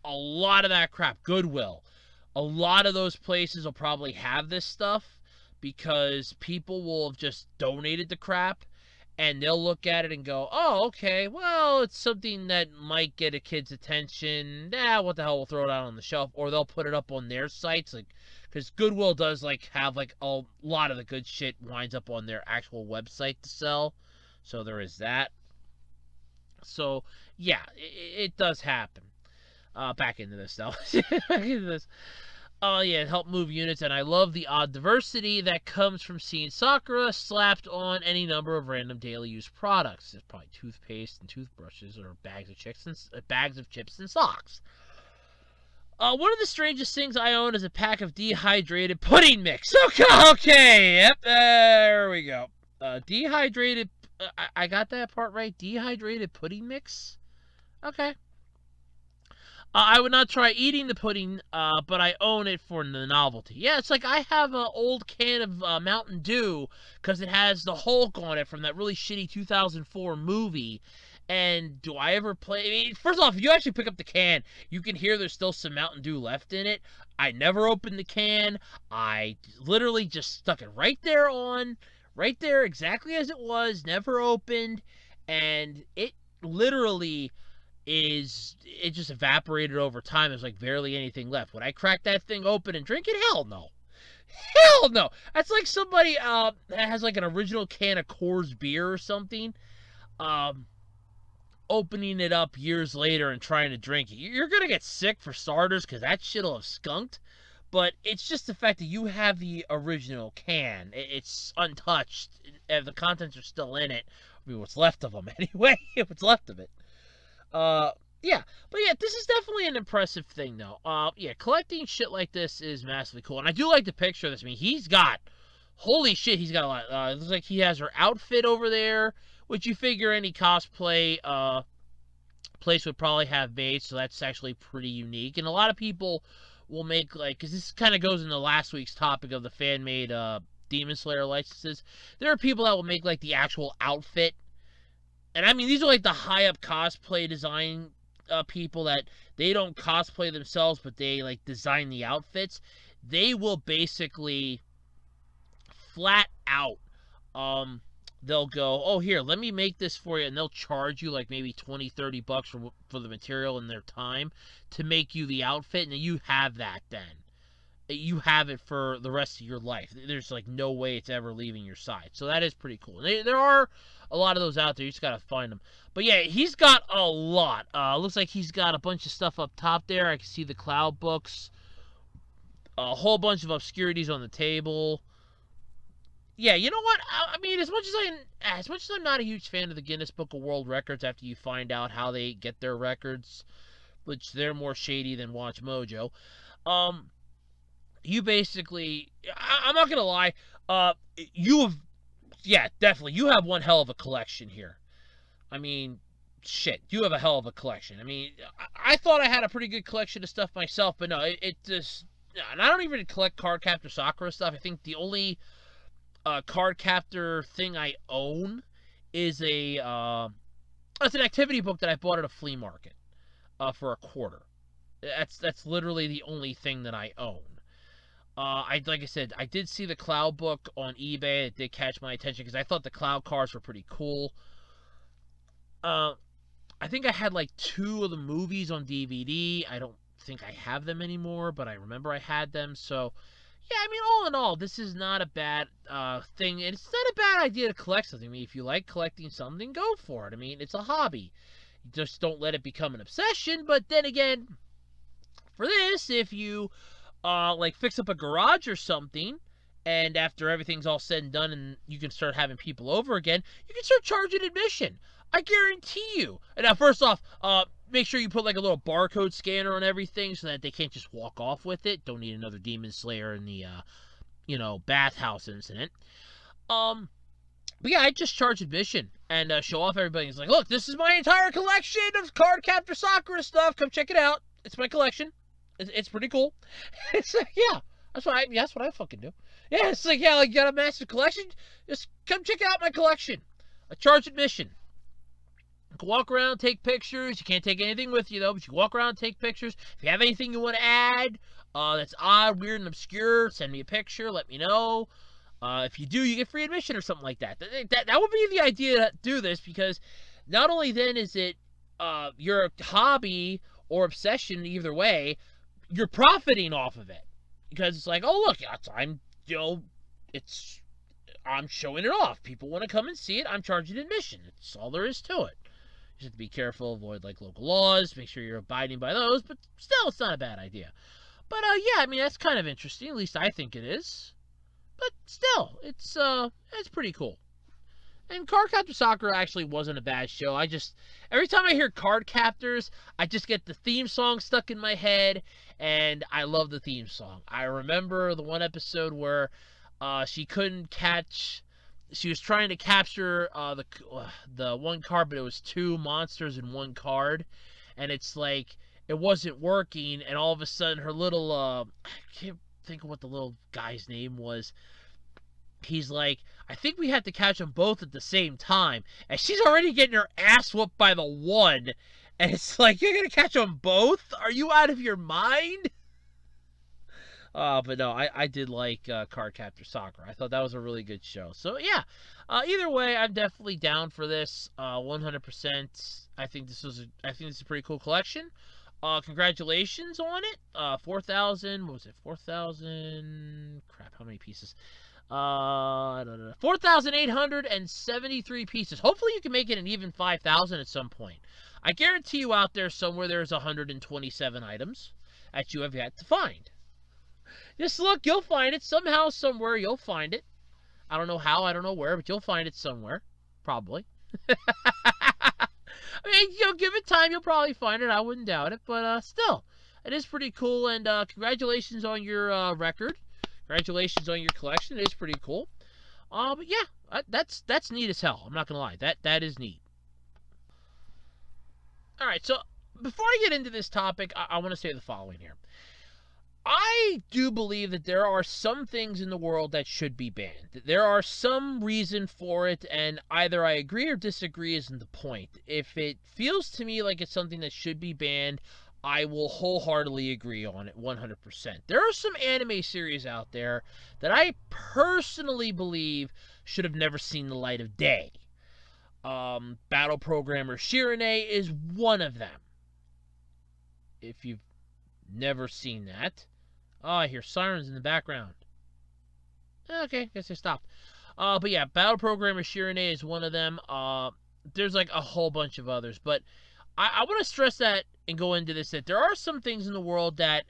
lot of that crap. Goodwill. A lot of those places will probably have this stuff because people will have just donated the crap and they'll look at it and go, oh, okay, well, it's something that might get a kid's attention. What the hell, we'll throw it out on the shelf. Or they'll put it up on their sites, like, because Goodwill does like have like a lot of the good shit winds up on their actual website to sell. So there is that. So yeah, it does happen. Back into this though. Back into this. Oh yeah, help move units, and I love the odd diversity that comes from seeing Sakura slapped on any number of random daily use products. There's probably toothpaste and toothbrushes, or bags of chips and socks. One of the strangest things I own is a pack of dehydrated pudding mix. Okay, yep, there we go. Dehydrated, I got that part right. Dehydrated pudding mix? Okay. I would not try eating the pudding, but I own it for the novelty. Yeah, it's like I have an old can of Mountain Dew because it has the Hulk on it from that really shitty 2004 movie. And do I ever play? I mean, first off, if you actually pick up the can, you can hear there's still some Mountain Dew left in it. I never opened the can. I literally just stuck it right there exactly as it was, never opened. And it literally... it just evaporated over time. There's like barely anything left. Would I crack that thing open and drink it? Hell no. Hell no. That's like somebody that has like an original can of Coors beer or something, opening it up years later and trying to drink it. You're gonna get sick for starters because that shit'll have skunked. But it's just the fact that you have the original can. It's untouched. The contents are still in it. I mean, what's left of them anyway. What's left of it. Yeah, but yeah, this is definitely an impressive thing, though. Yeah, collecting shit like this is massively cool, and I do like the picture of this. I mean, holy shit, he's got a lot. It looks like he has her outfit over there, which you figure any cosplay, place would probably have made, so that's actually pretty unique. And a lot of people will make, like, because this kind of goes into last week's topic of the fan-made Demon Slayer licenses. There are people that will make, like, the actual outfit. And I mean, these are like the high-up cosplay design people that they don't cosplay themselves, but they, like, design the outfits. They will basically flat out, they'll go, oh, here, let me make this for you, and they'll charge you like maybe $20-$30 for the material and their time to make you the outfit, and you have that then. You have it for the rest of your life. There's like no way it's ever leaving your side. So that is pretty cool. There are a lot of those out there. You just got to find them. But yeah, he's got a lot. Looks like he's got a bunch of stuff up top there. I can see the cloud books. A whole bunch of obscurities on the table. Yeah, you know what? I mean, as much as I'm not a huge fan of the Guinness Book of World Records after you find out how they get their records, which they're more shady than Watch Mojo, you basically, I'm not going to lie, definitely, you have one hell of a collection here. I mean, shit, you have a hell of a collection. I mean, I thought I had a pretty good collection of stuff myself, but no, it just, and I don't even collect Card Captor Sakura stuff. I think the only Card Captor thing I own is it's an activity book that I bought at a flea market for $0.25. That's literally the only thing that I own. Like I said, I did see the Cloud book on eBay. It did catch my attention because I thought the Cloud cards were pretty cool. I think I had like 2 of the movies on DVD. I don't think I have them anymore, but I remember I had them. So, yeah, I mean, all in all, this is not a bad thing. And it's not a bad idea to collect something. I mean, if you like collecting something, go for it. I mean, it's a hobby. You just don't let it become an obsession. But then again, for this, if you like fix up a garage or something, and after everything's all said and done and you can start having people over again, you can start charging admission. I guarantee you. And now, first off, make sure you put like a little barcode scanner on everything so that they can't just walk off with it. Don't need another Demon Slayer in the, bathhouse incident. But yeah, I just charge admission and show off everybody. It's like, look, this is my entire collection of Card Captor Sakura stuff. Come check it out. It's my collection. It's pretty cool. It's like, yeah, that's what I fucking do. Yeah, it's like, yeah, like you got a massive collection. Just come check out my collection. I charge admission. You can walk around, take pictures. You can't take anything with you though, but you can walk around, take pictures. If you have anything you want to add, that's odd, weird, and obscure, send me a picture. Let me know. If you do, you get free admission or something like that. That would be the idea to do this, because not only then is it your hobby or obsession, either way, you're profiting off of it, because it's like, oh look, I'm showing it off. People want to come and see it. I'm charging admission. That's all there is to it. You have to be careful, avoid like local laws, make sure you're abiding by those. But still, it's not a bad idea. But yeah, I mean, that's kind of interesting. At least I think it is. But still, it's pretty cool. And Card Captor Sakura actually wasn't a bad show. Every time I hear Card Captors, I just get the theme song stuck in my head, and I love the theme song. I remember the one episode where she was trying to capture the one card, but it was 2 monsters in one card, and it's like, it wasn't working, and all of a sudden her little, I can't think of what the little guy's name was. He's like, I think we have to catch them both at the same time. And she's already getting her ass whooped by the one. And it's like, you're going to catch them both? Are you out of your mind? But no, I did like Card Captor Sakura. I thought that was a really good show. So yeah, either way, I'm definitely down for this. 100%. I think this is a pretty cool collection. Congratulations on it. 4,000. What was it? 4,000. Crap, how many pieces? I don't know. 4,873 pieces. Hopefully you can make it an even 5,000 at some point. I guarantee you out there somewhere there's 127 items that you have yet to find. Just look, you'll find it. Somehow, somewhere, you'll find it. I don't know how, I don't know where, but you'll find it somewhere. Probably. I mean, give it time, you'll probably find it. I wouldn't doubt it. But still, it is pretty cool. And congratulations on your record. Congratulations on your collection. It is pretty cool. But yeah, that's neat as hell. I'm not gonna lie. That is neat. All right, so before I get into this topic, I want to say the following here. I do believe that there are some things in the world that should be banned. There are some reason for it, and either I agree or disagree isn't the point. If it feels to me like it's something that should be banned, I will wholeheartedly agree on it 100%. There are some anime series out there that I personally believe should have never seen the light of day. Battle Programmer Shirane is one of them. If you've never seen that. Oh, I hear sirens in the background. Okay, guess I stopped. But yeah, Battle Programmer Shirane is one of them. There's like a whole bunch of others. But I want to stress that and go into this, that there are some things in the world that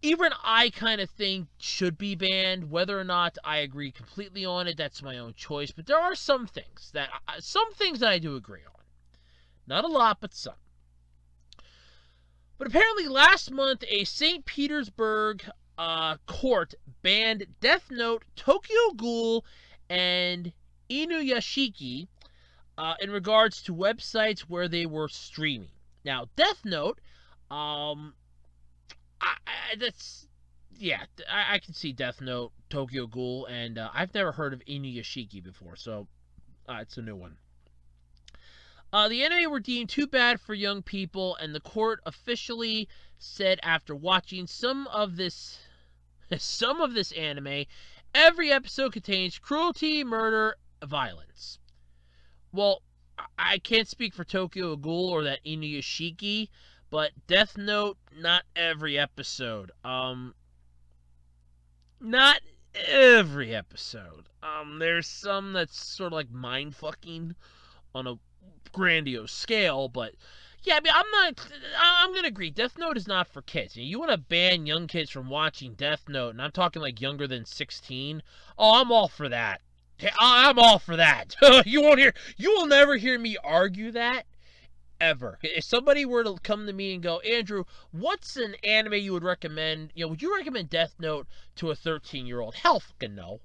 even I kind of think should be banned. Whether or not I agree completely on it, that's my own choice. But there are some things that I do agree on. Not a lot, but some. But apparently last month, a St. Petersburg court banned Death Note, Tokyo Ghoul, and Inuyashiki in regards to websites where they were streaming. Now, Death Note, I can see Death Note, Tokyo Ghoul, and I've never heard of Inuyashiki before, so it's a new one. The anime were deemed too bad for young people, and the court officially said after watching some of this anime, every episode contains cruelty, murder, violence. Well, I can't speak for Tokyo Ghoul or that Inuyashiki, but Death Note, not every episode. Not every episode. There's some that's sort of like mind-fucking on a grandiose scale, but yeah, I mean, I'm gonna agree, Death Note is not for kids. You want to ban young kids from watching Death Note, and I'm talking like younger than 16. Oh, I'm all for that. I'm all for that. You will never hear me argue that ever. If somebody were to come to me and go, Andrew, what's an anime you would recommend? Would you recommend Death Note to a 13-year-old? Hell fucking no.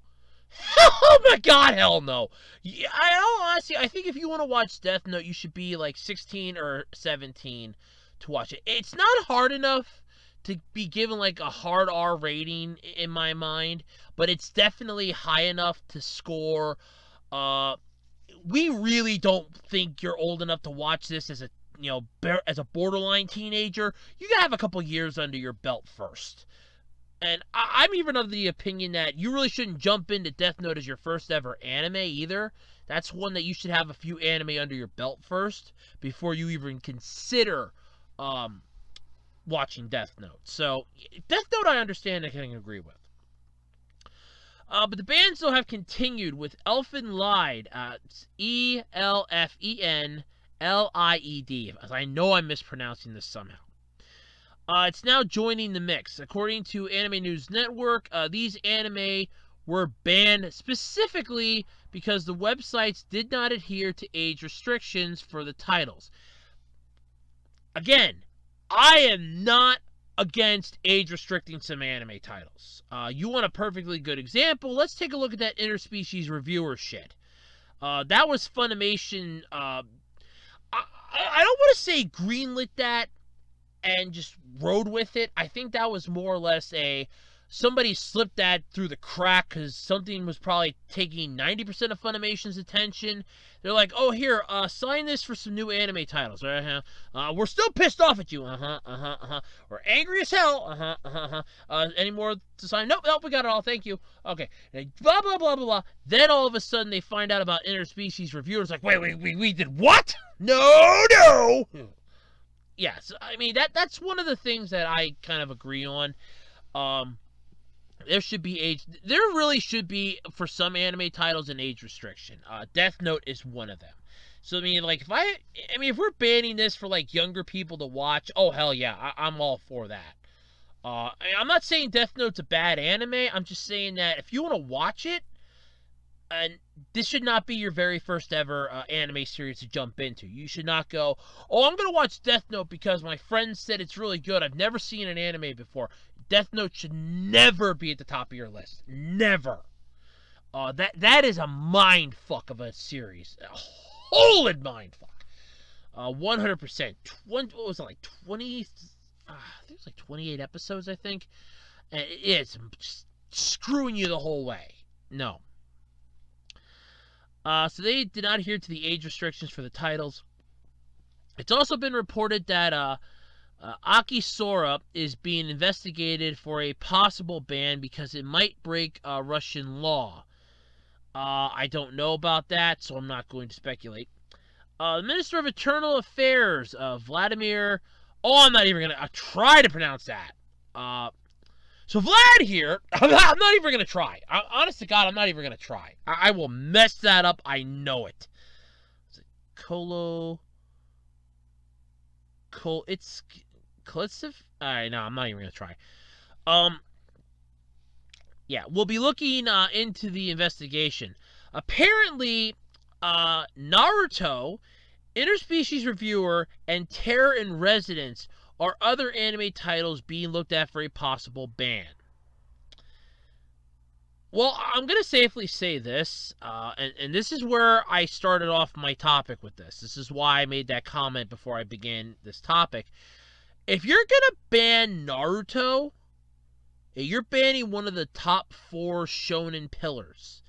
Oh my god, hell no. Yeah, I think if you want to watch Death Note, you should be like 16 or 17 to watch it. It's not hard enough to be given like a hard R rating in my mind, but it's definitely high enough to score. We really don't think you're old enough to watch this as a borderline teenager. You gotta have a couple years under your belt first. And I'm even of the opinion that you really shouldn't jump into Death Note as your first ever anime either. That's one that you should have a few anime under your belt first before you even consider watching Death Note. So, Death Note I understand and can agree with. But the bans, though, have continued with Elfen Lied. ELFEN LIED. As I know I'm mispronouncing this somehow. It's now joining the mix. According to Anime News Network, these anime were banned specifically because the websites did not adhere to age restrictions for the titles. Again, I am not against age restricting some anime titles. You want a perfectly good example? Let's take a look at that interspecies reviewer shit. That was Funimation. I don't want to say greenlit that and just rode with it. I think that was more or less somebody slipped that through the crack because something was probably taking 90% of Funimation's attention. They're like, oh, here, sign this for some new anime titles. We're still pissed off at you. We're angry as hell. Any more to sign? Nope, we got it all. Thank you. Okay. Blah, blah, blah, blah, blah. Then all of a sudden they find out about interspecies reviewers. Like, wait, we did what? No. Yes, I mean, that's one of the things that I kind of agree on. There really should be, for some anime titles, an age restriction. Death Note is one of them. So, I mean, like, if we're banning this for, like, younger people to watch, oh, hell yeah, I'm all for that. I'm not saying Death Note's a bad anime, I'm just saying that if you want to watch it, and this should not be your very first ever anime series to jump into. You should not go, oh, I'm going to watch Death Note because my friend said it's really good. I've never seen an anime before. Death Note should never be at the top of your list. Never. That is a mind fuck of a series. A whole mind fuck. 100%. What was it, like 20... think it's like 28 episodes, I think. And it's just screwing you the whole way. No. So they did not adhere to the age restrictions for the titles. It's also been reported that Aki Sora is being investigated for a possible ban because it might break Russian law. I don't know about that, so I'm not going to speculate. The Minister of Internal Affairs, Vladimir... Oh, I'm not even going to try to pronounce that. So Vlad here, I'm not even going to try. Honest to God, I'm not even going to try. I will mess that up. I know it. Is it it's Klitsev? Alright, no, I'm not even going to try. Yeah, we'll be looking into the investigation. Apparently, Naruto, Interspecies Reviewer, and Terror in Residence are other anime titles being looked at for a possible ban. Well, I'm going to safely say this, and this is where I started off my topic with this. This is why I made that comment before I began this topic. If you're going to ban Naruto, you're banning one of the top 4 shonen pillars,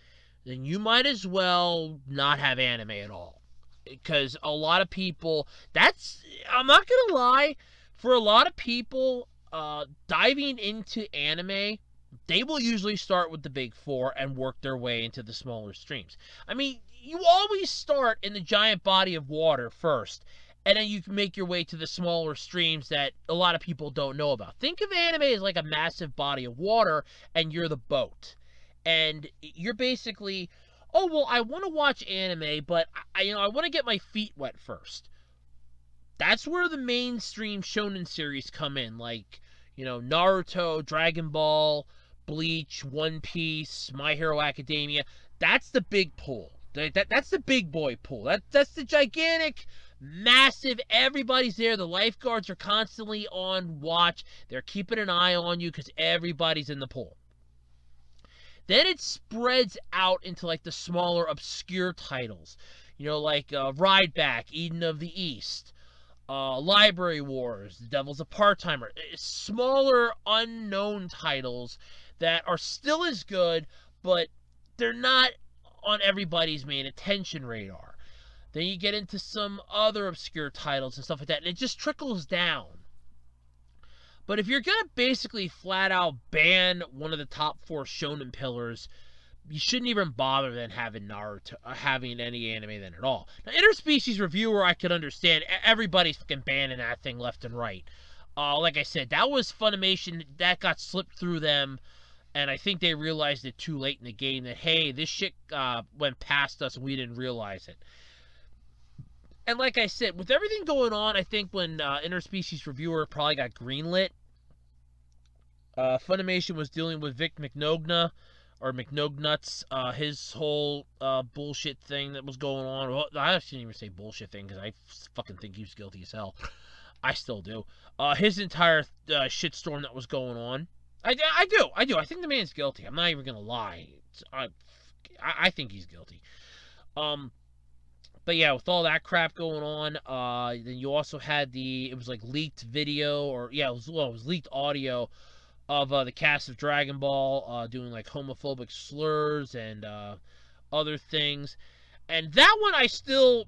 then you might as well not have anime at all. Because a lot of people, I'm not going to lie, for a lot of people, diving into anime, they will usually start with the big 4 and work their way into the smaller streams. I mean, you always start in the giant body of water first, and then you can make your way to the smaller streams that a lot of people don't know about. Think of anime as like a massive body of water, and you're the boat. And you're basically, oh, well, I want to watch anime, but I want to get my feet wet first. That's where the mainstream shonen series come in, like, Naruto, Dragon Ball, Bleach, One Piece, My Hero Academia. That's the big pool. That's the big boy pool. That's the gigantic, massive, everybody's there. The lifeguards are constantly on watch. They're keeping an eye on you because everybody's in the pool. Then it spreads out into like the smaller, obscure titles. Like Ride Back, Eden of the East, Library Wars, The Devil's a Part-Timer. Smaller, unknown titles that are still as good, but they're not on everybody's main attention radar. Then you get into some other obscure titles and stuff like that, and it just trickles down. But if you're going to basically flat out ban one of the top 4 shonen pillars, you shouldn't even bother then having Naruto, having any anime then at all. Now, Interspecies Reviewer, I could understand. Everybody's fucking banning that thing left and right. Like I said, that was Funimation. That got slipped through them, and I think they realized it too late in the game that, hey, this shit went past us and we didn't realize it. And like I said, with everything going on, I think when Interspecies Reviewer probably got greenlit, Funimation was dealing with Vic McNogna, or McNognuts, his whole bullshit thing that was going on. Well, I shouldn't even say bullshit thing, because I fucking think he was guilty as hell. I still do. His entire shitstorm that was going on. I do. I think the man's guilty. I'm not even going to lie. I think he's guilty. But yeah, with all that crap going on, then you also had it was like leaked video, or yeah, it was leaked audio of the cast of Dragon Ball doing like homophobic slurs and other things. And that one I still...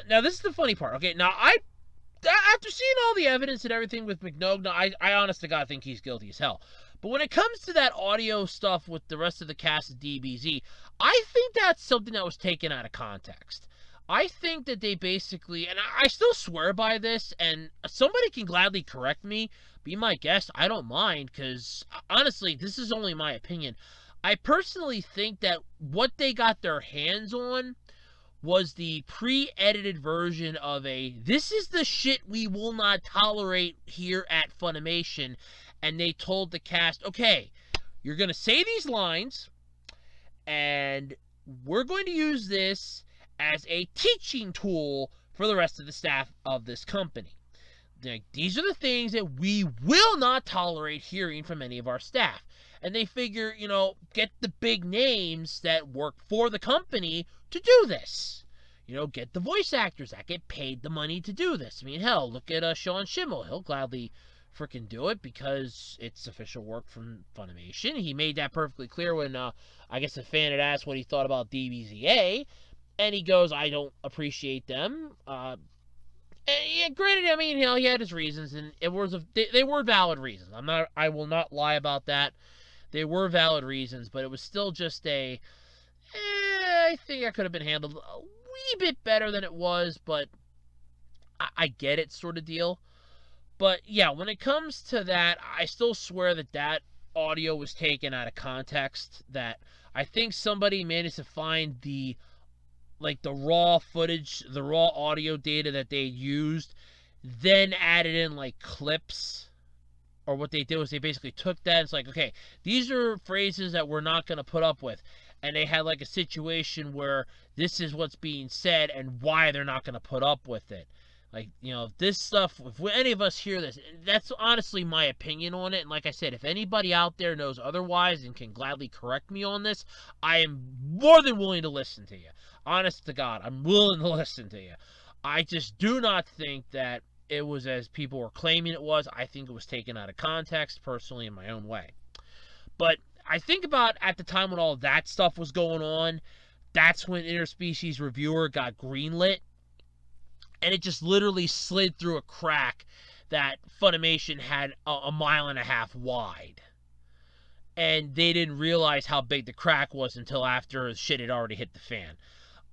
Now this is the funny part. Okay, now after seeing all the evidence and everything with McNogna, I honest to God think he's guilty as hell. But when it comes to that audio stuff with the rest of the cast of DBZ, I think that's something that was taken out of context. I think that they basically, and I still swear by this, and somebody can gladly correct me, be my guest, I don't mind, because honestly, this is only my opinion. I personally think that what they got their hands on was the pre-edited version of this is the shit we will not tolerate here at Funimation, and they told the cast, okay, you're going to say these lines, and we're going to use this as a teaching tool for the rest of the staff of this company. Like, these are the things that we will not tolerate hearing from any of our staff. And they figure, get the big names that work for the company to do this. Get the voice actors that get paid the money to do this. I mean, hell, look at Sean Schimmel. He'll gladly freaking do it because it's official work from Funimation. He made that perfectly clear when I guess a fan had asked what he thought about DBZA, and he goes, "I don't appreciate them." Yeah, granted, I mean, he had his reasons, and they were valid reasons. I will not lie about that. They were valid reasons, but it was still just I think I could have been handled a wee bit better than it was, but I get it sort of deal. But yeah, when it comes to that, I still swear that audio was taken out of context. That I think somebody managed to find the raw footage, the raw audio data that they used, then added in clips. Or what they did was they basically took that and it's okay, these are phrases that we're not going to put up with. And they had a situation where this is what's being said and why they're not going to put up with it. This stuff, if any of us hear this, that's honestly my opinion on it. And like I said, if anybody out there knows otherwise and can gladly correct me on this, I am more than willing to listen to you. Honest to God, I'm willing to listen to you. I just do not think that it was as people were claiming it was. I think it was taken out of context, personally, in my own way. But I think about at the time when all that stuff was going on, that's when Interspecies Reviewer got greenlit. And it just literally slid through a crack that Funimation had a mile and a half wide. And they didn't realize how big the crack was until after shit had already hit the fan.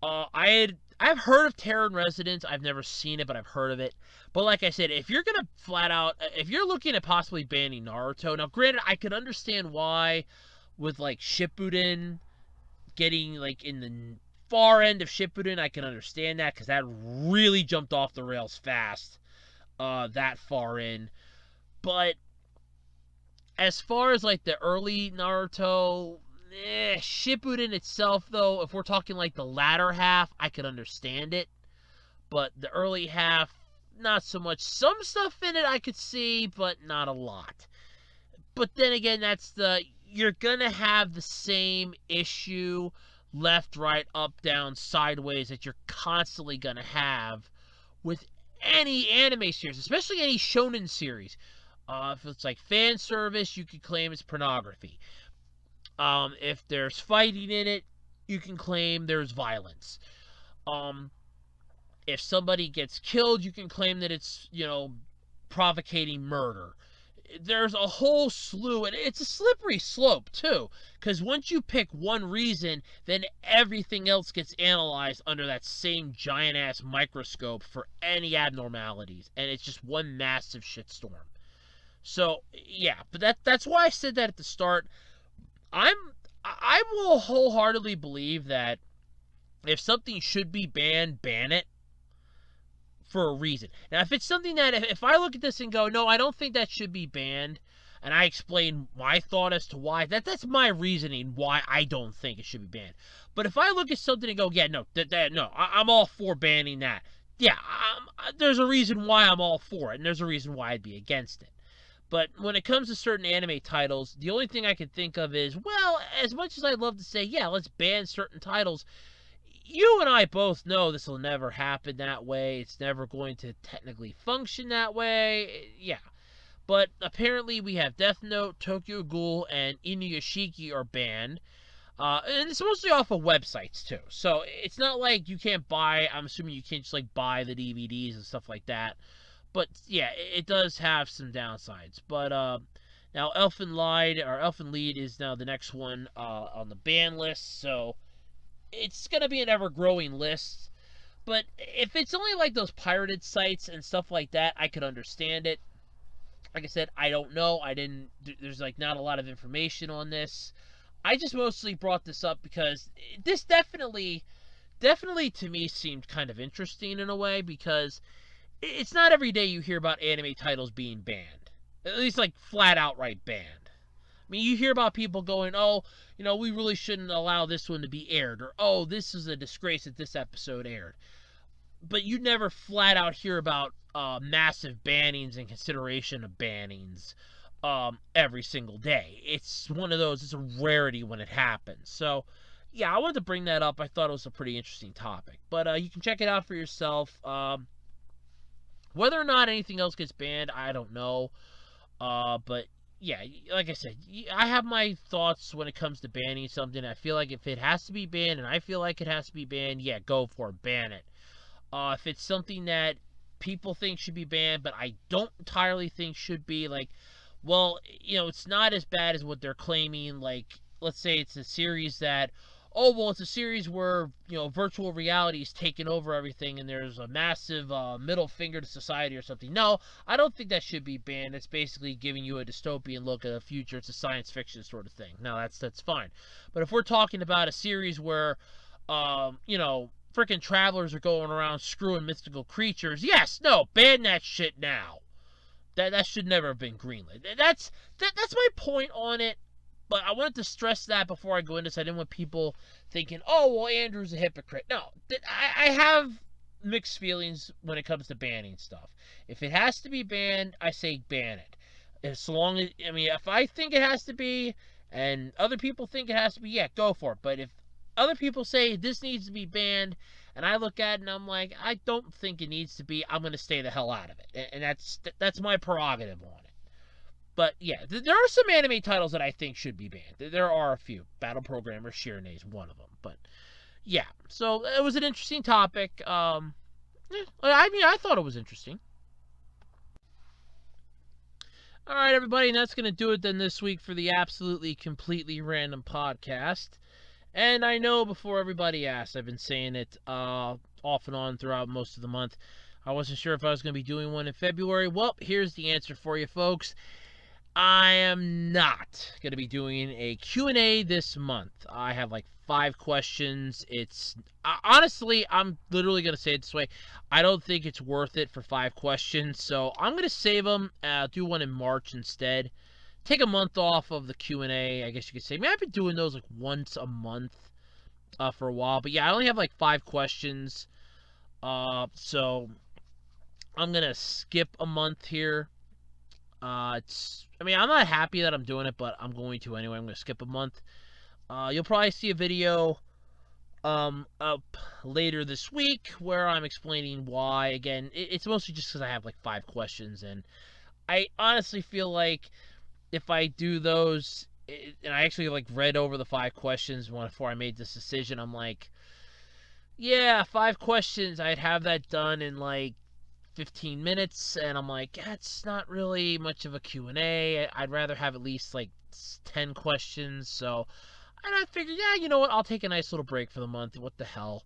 I've heard of Terror in Residence. I've never seen it, but I've heard of it. But like I said, if you're going to flat out, if you're looking at possibly banning Naruto, now granted, I could understand why with Shippuden getting in the far end of Shippuden, I can understand that because that really jumped off the rails fast that far in. But as far as the early Naruto, Shippuden itself, though, if we're talking the latter half, I could understand it. But the early half, not so much. Some stuff in it I could see, but not a lot. But then again, you're going to have the same issue left, right, up, down, sideways that you're constantly going to have with any anime series, especially any shonen series. If it's fan service, you could claim it's pornography. If there's fighting in it, you can claim there's violence. If somebody gets killed, you can claim that it's, provocating murder. There's a whole slew, and it's a slippery slope, too. Because once you pick one reason, then everything else gets analyzed under that same giant-ass microscope for any abnormalities. And it's just one massive shitstorm. So, yeah, but that's why I said that at the start. I will wholeheartedly believe that if something should be banned, ban it for a reason. Now, if it's something that, if I look at this and go, no, I don't think that should be banned, and I explain my thought as to why, that's my reasoning why I don't think it should be banned. But if I look at something and go, yeah, no, I'm all for banning that. Yeah, there's a reason why I'm all for it, and there's a reason why I'd be against it. But when it comes to certain anime titles, the only thing I can think of is, well, as much as I'd love to say, yeah, let's ban certain titles, you and I both know this will never happen that way. It's never going to technically function that way. Yeah. But apparently we have Death Note, Tokyo Ghoul, and Inuyashiki are banned. And it's mostly off of websites, too. So it's not like you can't buy, I'm assuming you can't just buy the DVDs and stuff like that. But yeah, it does have some downsides. But now Elfen Lied is now the next one on the ban list. So it's going to be an ever-growing list. But if it's only those pirated sites and stuff like that, I could understand it. Like I said, I don't know. There's not a lot of information on this. I just mostly brought this up because this definitely to me seemed kind of interesting in a way, because it's not every day you hear about anime titles being banned. At least flat outright banned. I mean, you hear about people going, oh, we really shouldn't allow this one to be aired, or oh, this is a disgrace that this episode aired. But you never flat out hear about massive bannings and consideration of bannings every single day. It's one of those, it's a rarity when it happens. So, yeah, I wanted to bring that up. I thought it was a pretty interesting topic. But you can check it out for yourself. Whether or not anything else gets banned, I don't know. But yeah, like I said, I have my thoughts when it comes to banning something. I feel like if it has to be banned, and I feel like it has to be banned, yeah, go for it, ban it. If it's something that people think should be banned, but I don't entirely think should be, like, well, it's not as bad as what they're claiming. Like, let's say it's a series that, oh, well, it's a series where, virtual reality is taking over everything and there's a massive middle finger to society or something. No, I don't think that should be banned. It's basically giving you a dystopian look at the future. It's a science fiction sort of thing. Now, that's fine. But if we're talking about a series where, freaking travelers are going around screwing mythical creatures, yes, no, ban that shit now. That should never have been greenlit. That's my point on it. But I wanted to stress that before I go into this. I didn't want people thinking, oh, well, Andrew's a hypocrite. No, I have mixed feelings when it comes to banning stuff. If it has to be banned, I say ban it. As long as, if I think it has to be, and other people think it has to be, yeah, go for it. But if other people say this needs to be banned, and I look at it and I'm like, I don't think it needs to be, I'm going to stay the hell out of it. And that's my prerogative on it. But yeah, there are some anime titles that I think should be banned. There are a few. Battle Programmer Shirane is one of them. But yeah, so it was an interesting topic. I thought it was interesting. All right, everybody, and that's going to do it then this week for the Absolutely Completely Random podcast. And I know before everybody asked, I've been saying it off and on throughout most of the month. I wasn't sure if I was going to be doing one in February. Well, here's the answer for you, folks. I am not going to be doing a Q&A this month. I have like 5 questions. Honestly, I'm literally going to say it this way. I don't think it's worth it for 5 questions. So I'm going to save them, do one in March instead. Take a month off of the Q&A, I guess you could say. I've been doing those like once a month for a while. But yeah, I only have like 5 questions. So I'm going to skip a month here. I'm not happy that I'm doing it, but I'm going to anyway. I'm going to skip a month. You'll probably see a video up later this week where I'm explaining why. Again, it's mostly just because I have like 5 questions, and I honestly feel like if I do those, and I actually like read over the 5 questions before I made this decision, I'm like, yeah, 5 questions, I'd have that done in like 15 minutes, and I'm like, that's not really much of a Q&A. I'd rather have at least like 10 questions. So, and I figured, yeah, you know what, I'll take a nice little break for the month. What the hell?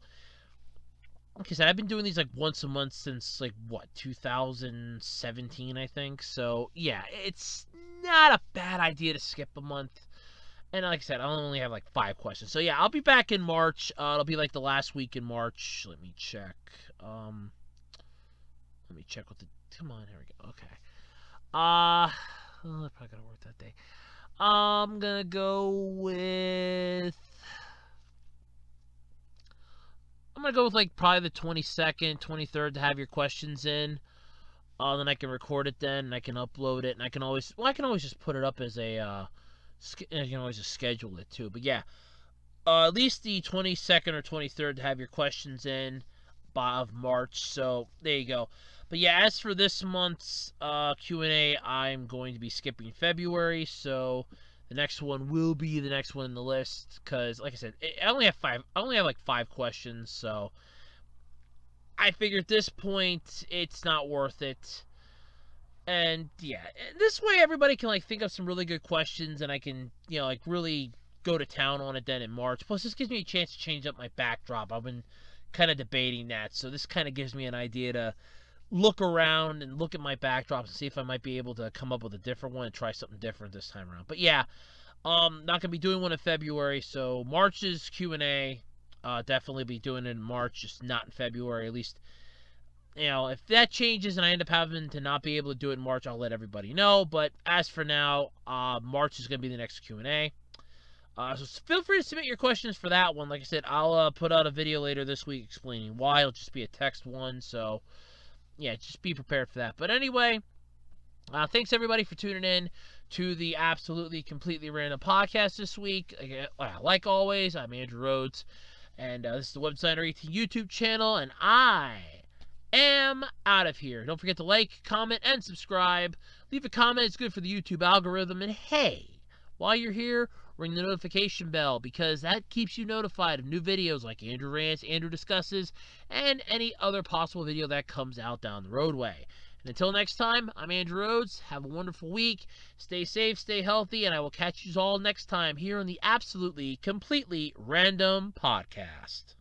Like I said, I've been doing these like once a month since like 2017, I think. So yeah, it's not a bad idea to skip a month. And like I said, I only have like 5 questions. So yeah, I'll be back in March. It'll be like the last week in March. Let me check. Let me check what the... Come on, here we go. Okay. I probably gotta work that day. I'm gonna go with... I'm gonna go with like probably the 22nd, 23rd to have your questions in. Then I can record it then, and I can upload it, and I can always just put it up as a... I can always just schedule it too. But yeah, at least the 22nd or 23rd to have your questions in of March. So there you go. But yeah, as for this month's Q&A, I'm going to be skipping February, so the next one will be the next one in the list. Because, like I said, I only have like 5 questions, so I figure at this point it's not worth it. And yeah, this way everybody can like think of some really good questions, and I can like really go to town on it then in March. Plus, this gives me a chance to change up my backdrop. I've been kind of debating that, so this kind of gives me an idea to look around and look at my backdrops and see if I might be able to come up with a different one and try something different this time around. But yeah, not going to be doing one in February, so March's Q&A, definitely be doing it in March, just not in February. At least, if that changes and I end up having to not be able to do it in March, I'll let everybody know. But as for now, March is going to be the next Q&A. So feel free to submit your questions for that one. Like I said, I'll put out a video later this week explaining why. It'll just be a text one, so yeah, just be prepared for that. But anyway, thanks everybody for tuning in to the Absolutely Completely Random podcast this week. Like always, I'm Andrew Rhodes, and this is the Web Designer 18 YouTube channel, and I am out of here. Don't forget to like, comment, and subscribe. Leave a comment. It's good for the YouTube algorithm. And hey, while you're here, ring the notification bell, because that keeps you notified of new videos like Andrew Rants, Andrew Discusses, and any other possible video that comes out down the roadway. And until next time, I'm Andrew Rhodes. Have a wonderful week. Stay safe, stay healthy, and I will catch you all next time here on the Absolutely Completely Random Podcast.